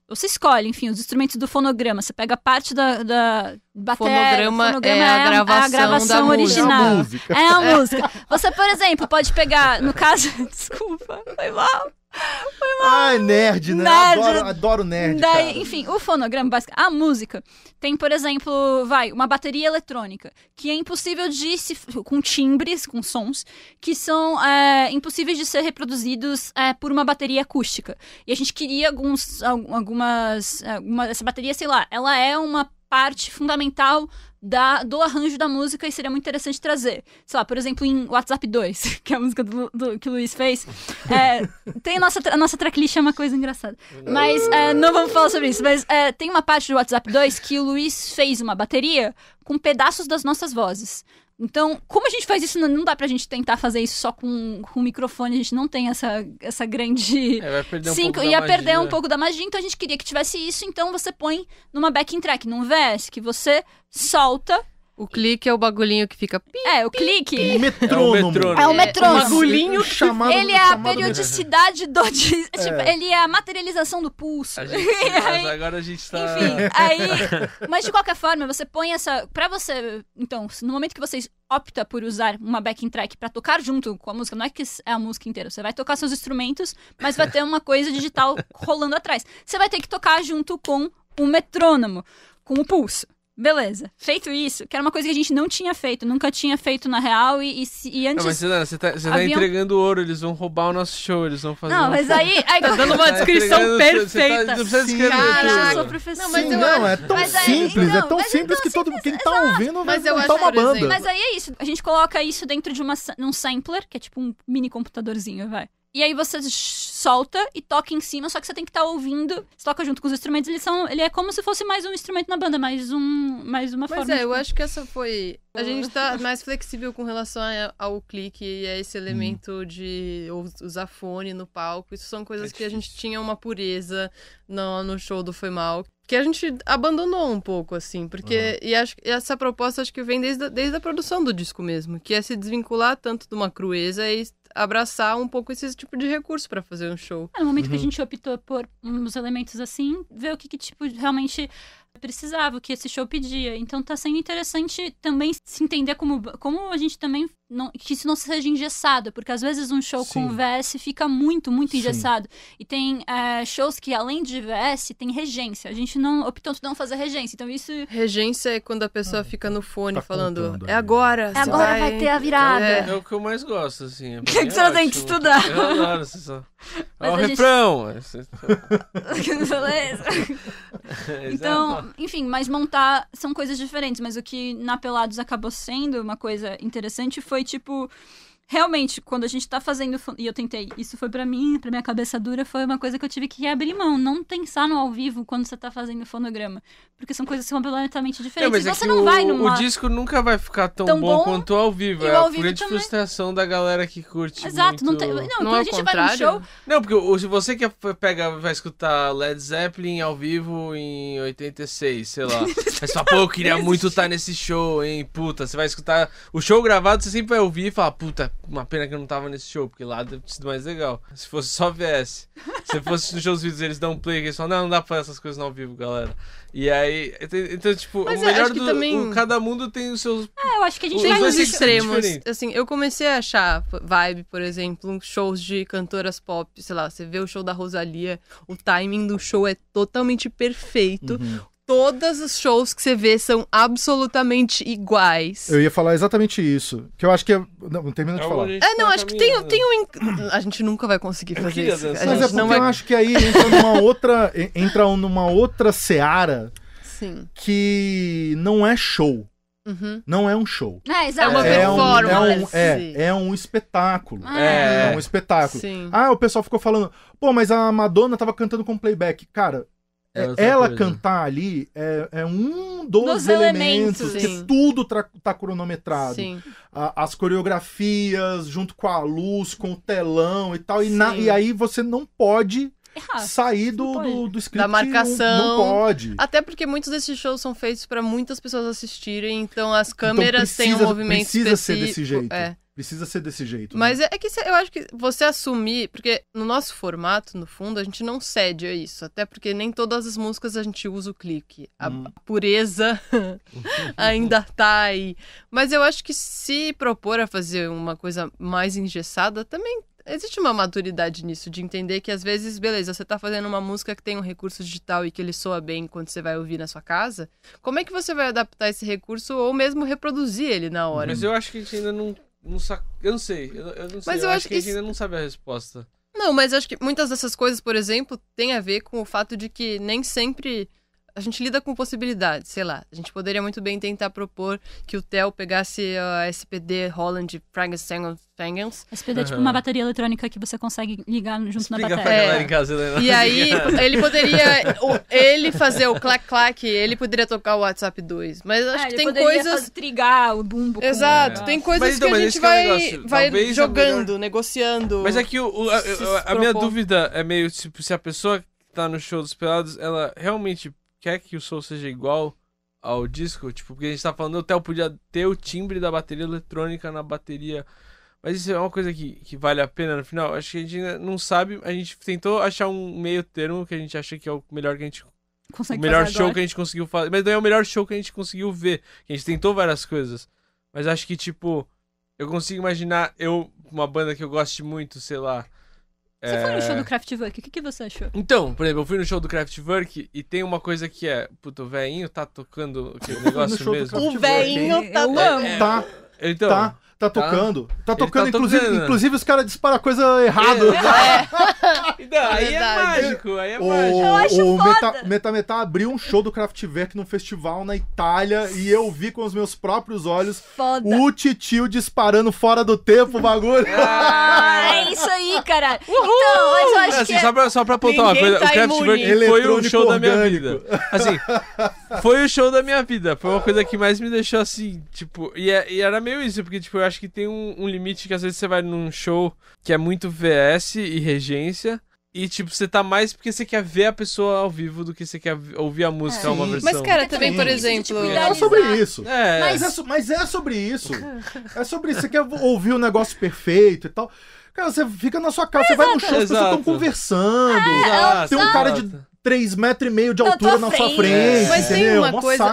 Speaker 3: Você escolhe, enfim, os instrumentos do fonograma. Você pega parte da bateria. Fonograma é a gravação original. É a música. Você, por exemplo, pode pegar, no caso... Desculpa, foi mal.
Speaker 1: Ah, é nerd, né? Adoro nerd,
Speaker 3: cara. Enfim, o fonograma, a música, tem, por exemplo, uma bateria eletrônica, que é impossível com timbres, com sons, que são impossíveis de ser reproduzidos por uma bateria acústica. E a gente queria essa bateria, sei lá, ela é uma parte fundamental do arranjo da música e seria muito interessante trazer. Sei lá, por exemplo, em WhatsApp 2, que é a música que o Luiz fez, tem a nossa tracklist, é uma coisa engraçada. Mas não vamos falar sobre isso. Mas tem uma parte do WhatsApp 2 que o Luiz fez uma bateria com pedaços das nossas vozes. Então, como a gente faz isso, não dá pra gente tentar fazer isso só com o microfone, a gente não tem essa grande...
Speaker 4: vai perder
Speaker 3: perder um pouco da magia, então a gente queria que tivesse isso, então você põe numa backing track, num VS, que você solta...
Speaker 2: O clique é o bagulhinho que fica...
Speaker 3: o clique...
Speaker 1: É o metrônomo.
Speaker 3: É o metrônomo.
Speaker 2: O bagulhinho
Speaker 1: chamado...
Speaker 3: Ele é a periodicidade do... Tipo, ele é a materialização do pulso.
Speaker 4: Agora a gente tá...
Speaker 3: Enfim, mas de qualquer forma, você põe essa... Pra você... Então, no momento que você opta por usar uma backing track pra tocar junto com a música, não é que é a música inteira. Você vai tocar seus instrumentos, mas vai ter uma coisa digital rolando atrás. Você vai ter que tocar junto com o metrônomo, com o pulso. beleza. Feito isso, que era uma coisa que a gente não tinha feito, nunca tinha feito na real, e antes...
Speaker 4: Não, mas você tá entregando ouro, eles vão roubar o nosso show, eles vão fazer...
Speaker 3: Não, mas aí
Speaker 2: Tá dando uma descrição perfeita.
Speaker 4: Não precisa descrever.
Speaker 3: Caraca, eu sou professora.
Speaker 2: Não, mas
Speaker 1: Sim,
Speaker 2: eu
Speaker 1: não,
Speaker 2: acho-
Speaker 1: é tão
Speaker 3: Mas aí,
Speaker 1: simples,
Speaker 3: então,
Speaker 1: é tão
Speaker 3: mas
Speaker 1: simples
Speaker 3: então
Speaker 1: que todo
Speaker 3: simples,
Speaker 1: quem tá ouvindo
Speaker 2: Mas
Speaker 1: vai
Speaker 2: eu
Speaker 1: montar
Speaker 2: acho,
Speaker 1: uma
Speaker 2: por
Speaker 1: banda.
Speaker 2: exemplo,
Speaker 3: Mas aí é isso, a gente coloca isso dentro de num sampler, que é tipo um mini computadorzinho, vai. E aí você solta e toca em cima, só que você tem que estar ouvindo. Você toca junto com os instrumentos, ele é como se fosse mais um instrumento na banda, mais uma
Speaker 2: Mas
Speaker 3: forma.
Speaker 2: eu acho que essa foi... A gente tá mais flexível com relação ao clique e a esse elemento de usar fone no palco. Isso são coisas que a gente tinha uma pureza no show do Foi Mal, que a gente abandonou um pouco, assim. Porque... E acho que essa proposta acho que vem desde a produção do disco mesmo, que é se desvincular tanto de uma crueza e abraçar um pouco esse tipo de recurso pra fazer um show.
Speaker 3: No momento que a gente optou por uns elementos assim, ver o que tipo realmente precisava, o que esse show pedia. Então tá sendo interessante também se entender como a gente também que isso não seja engessado, porque às vezes um show com VS fica muito engessado. E tem shows que além de VS tem regência. A gente não optou por não fazer regência. Então isso
Speaker 2: Regência é quando a pessoa fica no fone
Speaker 1: Tá
Speaker 2: falando,
Speaker 1: contando
Speaker 2: é
Speaker 1: aí.
Speaker 2: agora. você
Speaker 3: vai ter a virada.
Speaker 4: É o que eu mais gosto, assim.
Speaker 3: O que você não tem que estudar?
Speaker 4: Eu adoro, você só...
Speaker 3: Mas
Speaker 4: o
Speaker 3: a gente-
Speaker 4: refrão!
Speaker 3: Beleza. Então, enfim, mas montar são coisas diferentes. Mas o que na Pelados acabou sendo uma coisa interessante foi, tipo... Realmente, quando a gente tá fazendo... E eu tentei. Isso foi pra mim, pra minha cabeça dura, foi uma coisa que eu tive que abrir mão. Não pensar no ao vivo quando você tá fazendo fonograma. Porque são coisas completamente diferentes.
Speaker 4: Mas é
Speaker 3: Você
Speaker 4: que
Speaker 3: não vai
Speaker 4: o
Speaker 3: numa...
Speaker 4: disco nunca vai ficar tão
Speaker 3: Tão
Speaker 4: bom
Speaker 3: bom,
Speaker 4: quanto ao vivo.
Speaker 3: e
Speaker 4: É
Speaker 3: o ao
Speaker 4: a
Speaker 3: vivo
Speaker 4: grande
Speaker 3: também.
Speaker 4: frustração da galera que curte
Speaker 3: Exato,
Speaker 4: muito...
Speaker 3: não tem... Não,
Speaker 2: Não
Speaker 3: quando
Speaker 2: é
Speaker 3: a
Speaker 2: o
Speaker 3: gente vai num
Speaker 2: contrário?
Speaker 3: show...
Speaker 4: Não, porque se você quer vai escutar Led Zeppelin ao vivo em 86, sei lá. Mas fala, pô, eu queria muito estar nesse show, hein, puta. Você vai escutar o show gravado, você sempre vai ouvir e falar, puta, uma pena que eu não tava nesse show, porque lá deve ter sido mais legal. Se fosse só VS. Se fosse nos shows vídeos, eles dão um play e eles falam, não dá pra fazer essas coisas no ao vivo, galera. E aí, então, tipo,
Speaker 2: Mas
Speaker 4: o melhor
Speaker 2: acho que também-
Speaker 4: cada mundo tem os seus...
Speaker 3: Eu acho que a gente
Speaker 4: Os
Speaker 3: vai
Speaker 2: Tem
Speaker 4: dois
Speaker 2: uns
Speaker 4: têm que ser
Speaker 2: extremos.
Speaker 4: diferentes.
Speaker 2: Assim, eu comecei a achar vibe, por exemplo, shows de cantoras pop, sei lá, você vê o show da Rosalía, o timing do show é totalmente perfeito. Todos os shows que você vê são absolutamente iguais.
Speaker 1: Eu ia falar exatamente isso. Que eu acho que é... Não termina de falar.
Speaker 2: Não, acho que tem um... A gente nunca vai conseguir fazer
Speaker 4: queria
Speaker 2: isso.
Speaker 4: dançar.
Speaker 2: A
Speaker 1: Mas
Speaker 2: gente
Speaker 1: é porque
Speaker 2: não vai...
Speaker 1: eu acho que aí entra numa outra seara
Speaker 2: Sim.
Speaker 1: que não é show.
Speaker 2: Uhum.
Speaker 1: Não é um show.
Speaker 3: exato.
Speaker 2: uma
Speaker 1: É um,
Speaker 2: performance.
Speaker 1: é um espetáculo.
Speaker 4: É.
Speaker 1: É um espetáculo.
Speaker 2: Sim.
Speaker 1: Ah, o pessoal ficou falando, pô, mas a Madonna tava cantando com playback. Cara,
Speaker 4: É outra
Speaker 1: ela
Speaker 4: coisa.
Speaker 1: cantar ali é um dos
Speaker 3: Dos
Speaker 1: elementos,
Speaker 3: elementos.
Speaker 1: que
Speaker 2: Sim.
Speaker 1: tudo tá cronometrado.
Speaker 2: Sim.
Speaker 1: As coreografias, junto com a luz, com o telão e tal.
Speaker 2: Sim.
Speaker 1: E aí você não pode
Speaker 3: Errado.
Speaker 1: sair
Speaker 3: não pode.
Speaker 1: do script.
Speaker 2: Da marcação.
Speaker 1: Não pode.
Speaker 2: Até porque muitos desses shows são feitos pra muitas pessoas assistirem, então as câmeras
Speaker 1: Então
Speaker 2: têm um movimento
Speaker 1: precisa ser
Speaker 2: específico.
Speaker 1: desse jeito.
Speaker 2: É.
Speaker 1: Precisa ser desse jeito.
Speaker 2: Mas
Speaker 1: né?
Speaker 2: é que eu acho que você assumir, porque no nosso formato, no fundo, a gente não cede a isso. Até porque nem todas as músicas a gente usa o clique. A pureza ainda tá aí. Mas eu acho que se propor a fazer uma coisa mais engessada, também existe uma maturidade nisso, de entender que às vezes, beleza, você tá fazendo uma música que tem um recurso digital e que ele soa bem quando você vai ouvir na sua casa. Como é que você vai adaptar esse recurso ou mesmo reproduzir ele na hora?
Speaker 4: Mas eu acho que a gente ainda não sabe. Eu não sei. Eu não sei.
Speaker 2: Mas
Speaker 4: eu
Speaker 2: eu
Speaker 4: acho
Speaker 2: acho
Speaker 4: que a gente
Speaker 2: isso-
Speaker 4: ainda não sabe a resposta.
Speaker 2: Não, mas acho que muitas dessas coisas, por exemplo, tem a ver com o fato de que nem sempre a gente lida com possibilidades, sei lá. A gente poderia muito bem tentar propor que o Theo pegasse a SPD Holland Frankenstein.
Speaker 3: SPD é tipo uma bateria eletrônica que você consegue ligar junto na
Speaker 4: Explica pra
Speaker 3: bateria.
Speaker 4: galera em casa, Helena.
Speaker 2: E aí, ele poderia ele fazer o clac-clac, ele poderia tocar o WhatsApp 2. Mas acho que
Speaker 3: ele
Speaker 2: tem
Speaker 3: poderia
Speaker 2: coisas...
Speaker 3: trigar o bumbo.
Speaker 2: Exato,
Speaker 3: com...
Speaker 2: tem coisas
Speaker 4: Mas então,
Speaker 2: que a
Speaker 4: mas
Speaker 2: gente
Speaker 4: esse que é o
Speaker 2: vai,
Speaker 4: negócio.
Speaker 2: vai
Speaker 4: Talvez a
Speaker 2: jogando,
Speaker 4: melhor-
Speaker 2: negociando.
Speaker 4: Mas é que
Speaker 2: se
Speaker 4: a minha
Speaker 2: propor.
Speaker 4: dúvida é meio tipo, se a pessoa que tá no show dos Pelados, ela realmente quer que o som seja igual ao disco, tipo, porque a gente tá falando, o Theo podia ter o timbre da bateria eletrônica na bateria, mas isso é uma coisa que vale a pena no final. Acho que a gente ainda não sabe, a gente tentou achar um meio termo que a gente acha que é o melhor que a gente,
Speaker 3: Consegue
Speaker 4: o melhor
Speaker 3: fazer
Speaker 4: show
Speaker 3: agora.
Speaker 4: que a gente conseguiu fazer, mas não é o melhor show que a gente conseguiu ver, a gente tentou várias coisas, mas acho que tipo, eu consigo imaginar uma banda que eu goste muito, sei lá,
Speaker 3: Você foi no show do Kraftwerk, o que você achou?
Speaker 4: Então, por exemplo, eu fui no show do Kraftwerk e tem uma coisa que é... Puta, o velhinho tá tocando aquele negócio mesmo.
Speaker 2: O velhinho tá...
Speaker 1: Então... Tá tocando. Tá tocando,
Speaker 4: tocando.
Speaker 1: Inclusive os caras disparam coisa errada.
Speaker 4: Então, aí é mágico, aí é mágico.
Speaker 3: Eu acho foda.
Speaker 1: Metá abriu um show do Kraftwerk num festival na Itália e eu vi com os meus próprios olhos o titio disparando fora do tempo o bagulho.
Speaker 3: É isso aí, cara. Então, mas eu acho
Speaker 4: assim,
Speaker 3: que...
Speaker 4: só pra apontar uma coisa, o Kraftwerk foi o show da minha vida. Assim, foi o show da minha vida. Foi uma coisa que mais me deixou assim, tipo... E era meio isso, porque tipo, eu acho que tem um limite que às vezes você vai num show que é muito VS e regência e tipo, você tá mais porque você quer ver a pessoa ao vivo do que você quer ouvir a música uma versão.
Speaker 2: Mas cara, também, por exemplo...
Speaker 1: É sobre isso.
Speaker 3: Mas
Speaker 1: é sobre isso. É sobre isso. Você quer ouvir o negócio perfeito e tal. Cara, você fica na sua casa, você vai no show, as pessoas estão conversando. Tem um cara de 3,5 metros de altura na sua frente.
Speaker 2: Mas tem uma coisa...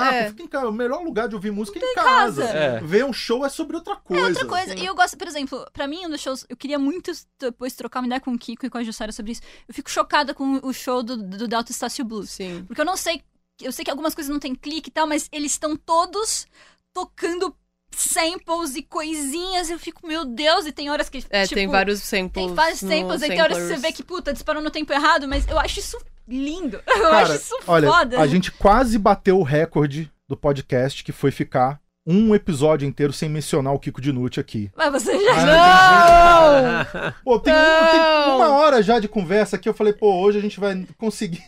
Speaker 1: O melhor lugar de ouvir música é em casa. Ver um show é sobre outra coisa.
Speaker 3: É outra coisa. E eu gosto, por exemplo, pra mim, um dos shows... Eu queria muito depois trocar uma ideia com o Kiko e com a Jussara sobre isso. Eu fico chocada com o show do Delta Estácio Blues.
Speaker 2: Sim.
Speaker 3: Porque eu não sei... Eu sei que algumas coisas não tem clique e tal, mas eles estão todos tocando samples e coisinhas, eu fico, meu Deus, e tem horas que, tipo...
Speaker 2: tem vários samples.
Speaker 3: Tem vários samples, aí tem horas que você vê que, puta, disparou no tempo errado, mas eu acho isso lindo. Eu acho isso foda.
Speaker 1: A gente quase bateu o recorde do podcast, que foi ficar um episódio inteiro sem mencionar o Kiko Dinucci aqui.
Speaker 3: Mas você já...
Speaker 2: Não!
Speaker 1: Pô, tem 1 hora já de conversa aqui, eu falei, pô, hoje a gente vai conseguir...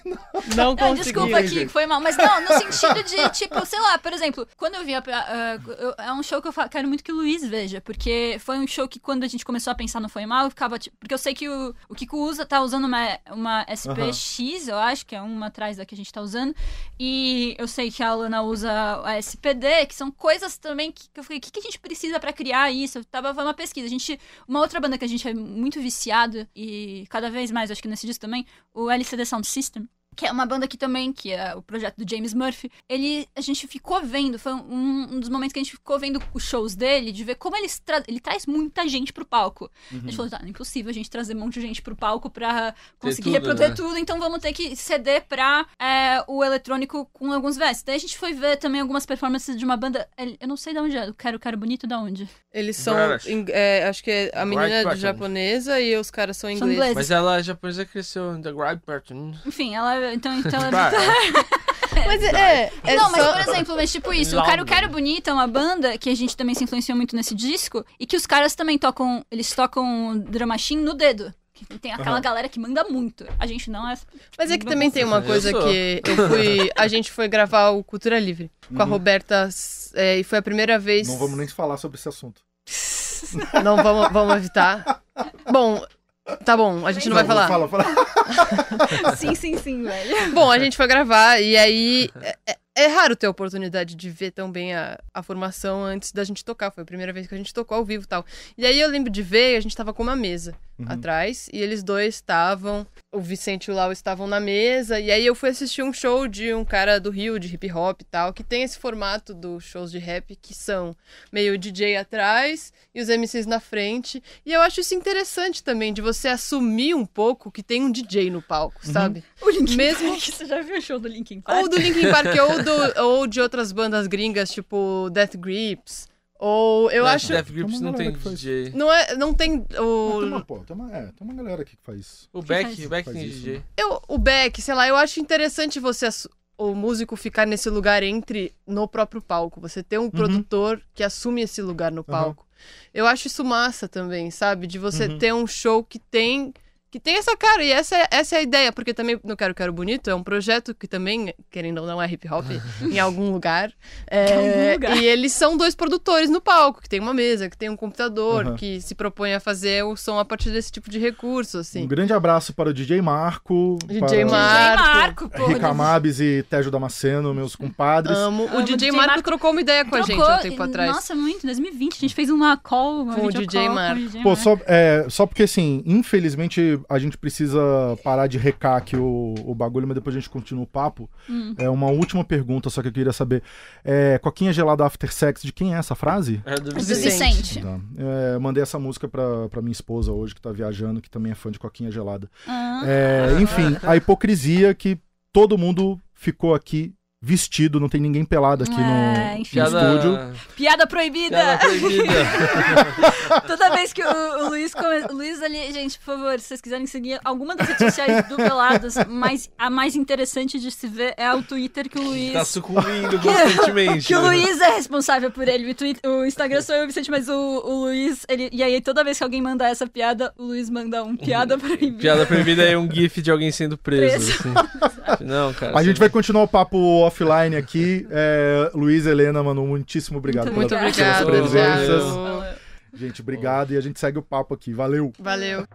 Speaker 2: Não consegui.
Speaker 3: Desculpa, Kiko, foi mal. Mas não, no sentido de, tipo, sei lá, por exemplo, quando eu vi é um show que eu quero muito que o Luiz veja, porque foi um show que quando a gente começou a pensar no Foi Mal, eu ficava, tipo, porque eu sei que o Kiko tá usando uma SPX, eu acho, que é uma atrás da que a gente tá usando, e eu sei que a Alana usa a SPD, que são coisas também que eu falei, o que a gente precisa pra criar isso? Foi uma pesquisa. Uma outra banda que a gente é muito viciado, e cada vez mais, acho que nesse disco também, o LCD Sound System, que é uma banda que também, que é o projeto do James Murphy, a gente ficou vendo, foi um dos momentos que a gente ficou vendo os shows dele, de ver como ele traz muita gente pro palco. A gente falou, tá, é impossível a gente trazer um monte de gente pro palco pra conseguir reproduzir tudo, então vamos ter que ceder pra o eletrônico com alguns versos. Daí a gente foi ver também algumas performances de uma banda, eu não sei de onde é, o Quero Bonito da onde?
Speaker 2: Eles são, acho que a menina é japonesa e os caras são ingleses.
Speaker 4: Mas ela japonesa cresceu in the right pattern.
Speaker 3: Enfim, ela... Então
Speaker 2: Mas
Speaker 3: não, mas por exemplo, tipo isso, o Quero Bonito é uma banda que a gente também se influenciou muito nesse disco, e que os caras também tocam drum machine no dedo. Tem aquela galera que manda muito. A gente não é...
Speaker 2: Mas é que também tem uma coisa que a gente foi gravar o Cultura Livre com a Roberta, e foi a primeira vez...
Speaker 1: Não vamos nem falar sobre esse assunto.
Speaker 2: Não, vamos evitar. Bom... Tá bom, a gente não vai falar.
Speaker 1: Fala.
Speaker 3: Sim, velho.
Speaker 2: Bom, a gente foi gravar e aí é raro ter a oportunidade de ver tão bem a formação antes da gente tocar. Foi a primeira vez que a gente tocou ao vivo e tal. E aí eu lembro de ver, a gente tava com uma mesa atrás e eles dois estavam, o Vicente e o Lau estavam na mesa, e aí eu fui assistir um show de um cara do Rio, de hip hop e tal, que tem esse formato dos shows de rap, que são meio DJ atrás e os MCs na frente, e eu acho isso interessante também, de você assumir um pouco que tem um DJ no palco, sabe?
Speaker 3: O Linkin Park, você já viu o show do Linkin Park?
Speaker 2: Ou do Linkin Park, ou de outras bandas gringas, tipo Death Grips. Ou eu acho...
Speaker 4: Death Grips não tem DJ.
Speaker 2: Não tem o...
Speaker 1: Tem uma galera aqui que faz isso.
Speaker 4: O Beck tem DJ.
Speaker 2: O Beck, sei lá, eu acho interessante o músico ficar nesse lugar no próprio palco. Você ter um produtor que assume esse lugar no palco. Eu acho isso massa também, sabe? De você ter um show que tem essa cara, e essa é a ideia, porque também no Quero Bonito é um projeto que também, querendo ou não, é hip hop em algum lugar. E eles são 2 produtores no palco, que tem uma mesa, que tem um computador, que se propõe a fazer o som a partir desse tipo de recurso, assim.
Speaker 1: Um grande abraço para o DJ Marco.
Speaker 2: DJ Marco,
Speaker 3: pô.
Speaker 1: Rica Mabes e Tejo Damasceno, meus compadres.
Speaker 2: Amo. O DJ Marco trocou uma ideia com a gente há um tempo atrás.
Speaker 3: Nossa, muito, 2020, a gente fez uma call,
Speaker 2: com o DJ Marco.
Speaker 1: Pô, só porque assim, infelizmente... a gente precisa parar de recar aqui o bagulho, mas depois a gente continua o papo. É uma última pergunta, só que eu queria saber. Coquinha gelada after sex, de quem é essa frase?
Speaker 4: É do
Speaker 3: Vicente.
Speaker 1: Tá. Mandei essa música pra minha esposa hoje, que tá viajando, que também é fã de coquinha gelada. Enfim, a hipocrisia que todo mundo ficou aqui vestido, não tem ninguém pelado aqui no estúdio.
Speaker 3: Piada proibida!
Speaker 4: Piada proibida.
Speaker 3: Toda vez que o Luiz Luiz ali, gente, por favor, se vocês quiserem seguir alguma das redes sociais do Pelados, mas a mais interessante de se ver é o Twitter que o Luiz...
Speaker 4: Tá sucumbindo constantemente.
Speaker 3: Que o Luiz é responsável por ele. O Instagram sou eu, Vicente, mas o Luiz... E aí, toda vez que alguém manda essa piada, o Luiz manda piada proibida.
Speaker 4: Piada proibida é um gif de alguém sendo preso. Assim. Não, cara.
Speaker 1: A gente vai continuar o papo offline aqui. Luiz, Helena, mano, muitíssimo obrigado
Speaker 2: Muito
Speaker 1: pelas
Speaker 2: obrigado.
Speaker 1: presenças.
Speaker 2: Valeu.
Speaker 1: Gente, obrigado e a gente segue o papo aqui. Valeu!
Speaker 2: Valeu.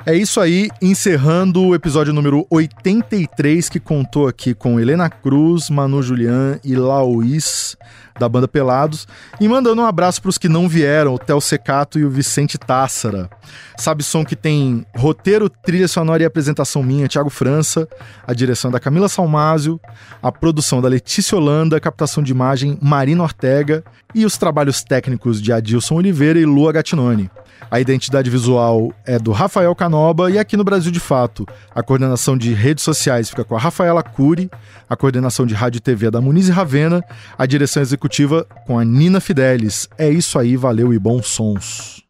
Speaker 1: É isso aí, encerrando o episódio número 83, que contou aqui com Helena Cruz, Manu Julian e Laís, da banda Pelados, e mandando um abraço para os que não vieram, o Theo Secato e o Vicente Tássara. Sabe Som, que tem roteiro, trilha sonora e apresentação minha, Thiago França, a direção da Camila Salmásio, a produção da Letícia Holanda, a captação de imagem Marina Ortega e os trabalhos técnicos de Adilson Oliveira e Lua Gattinoni. A identidade visual é do Rafael Canoba e aqui no Brasil de Fato, a coordenação de redes sociais fica com a Rafaela Cury, a coordenação de rádio e TV é da Muniz e Ravena, a direção executiva com a Nina Fidelis. É isso aí, valeu e bons sons.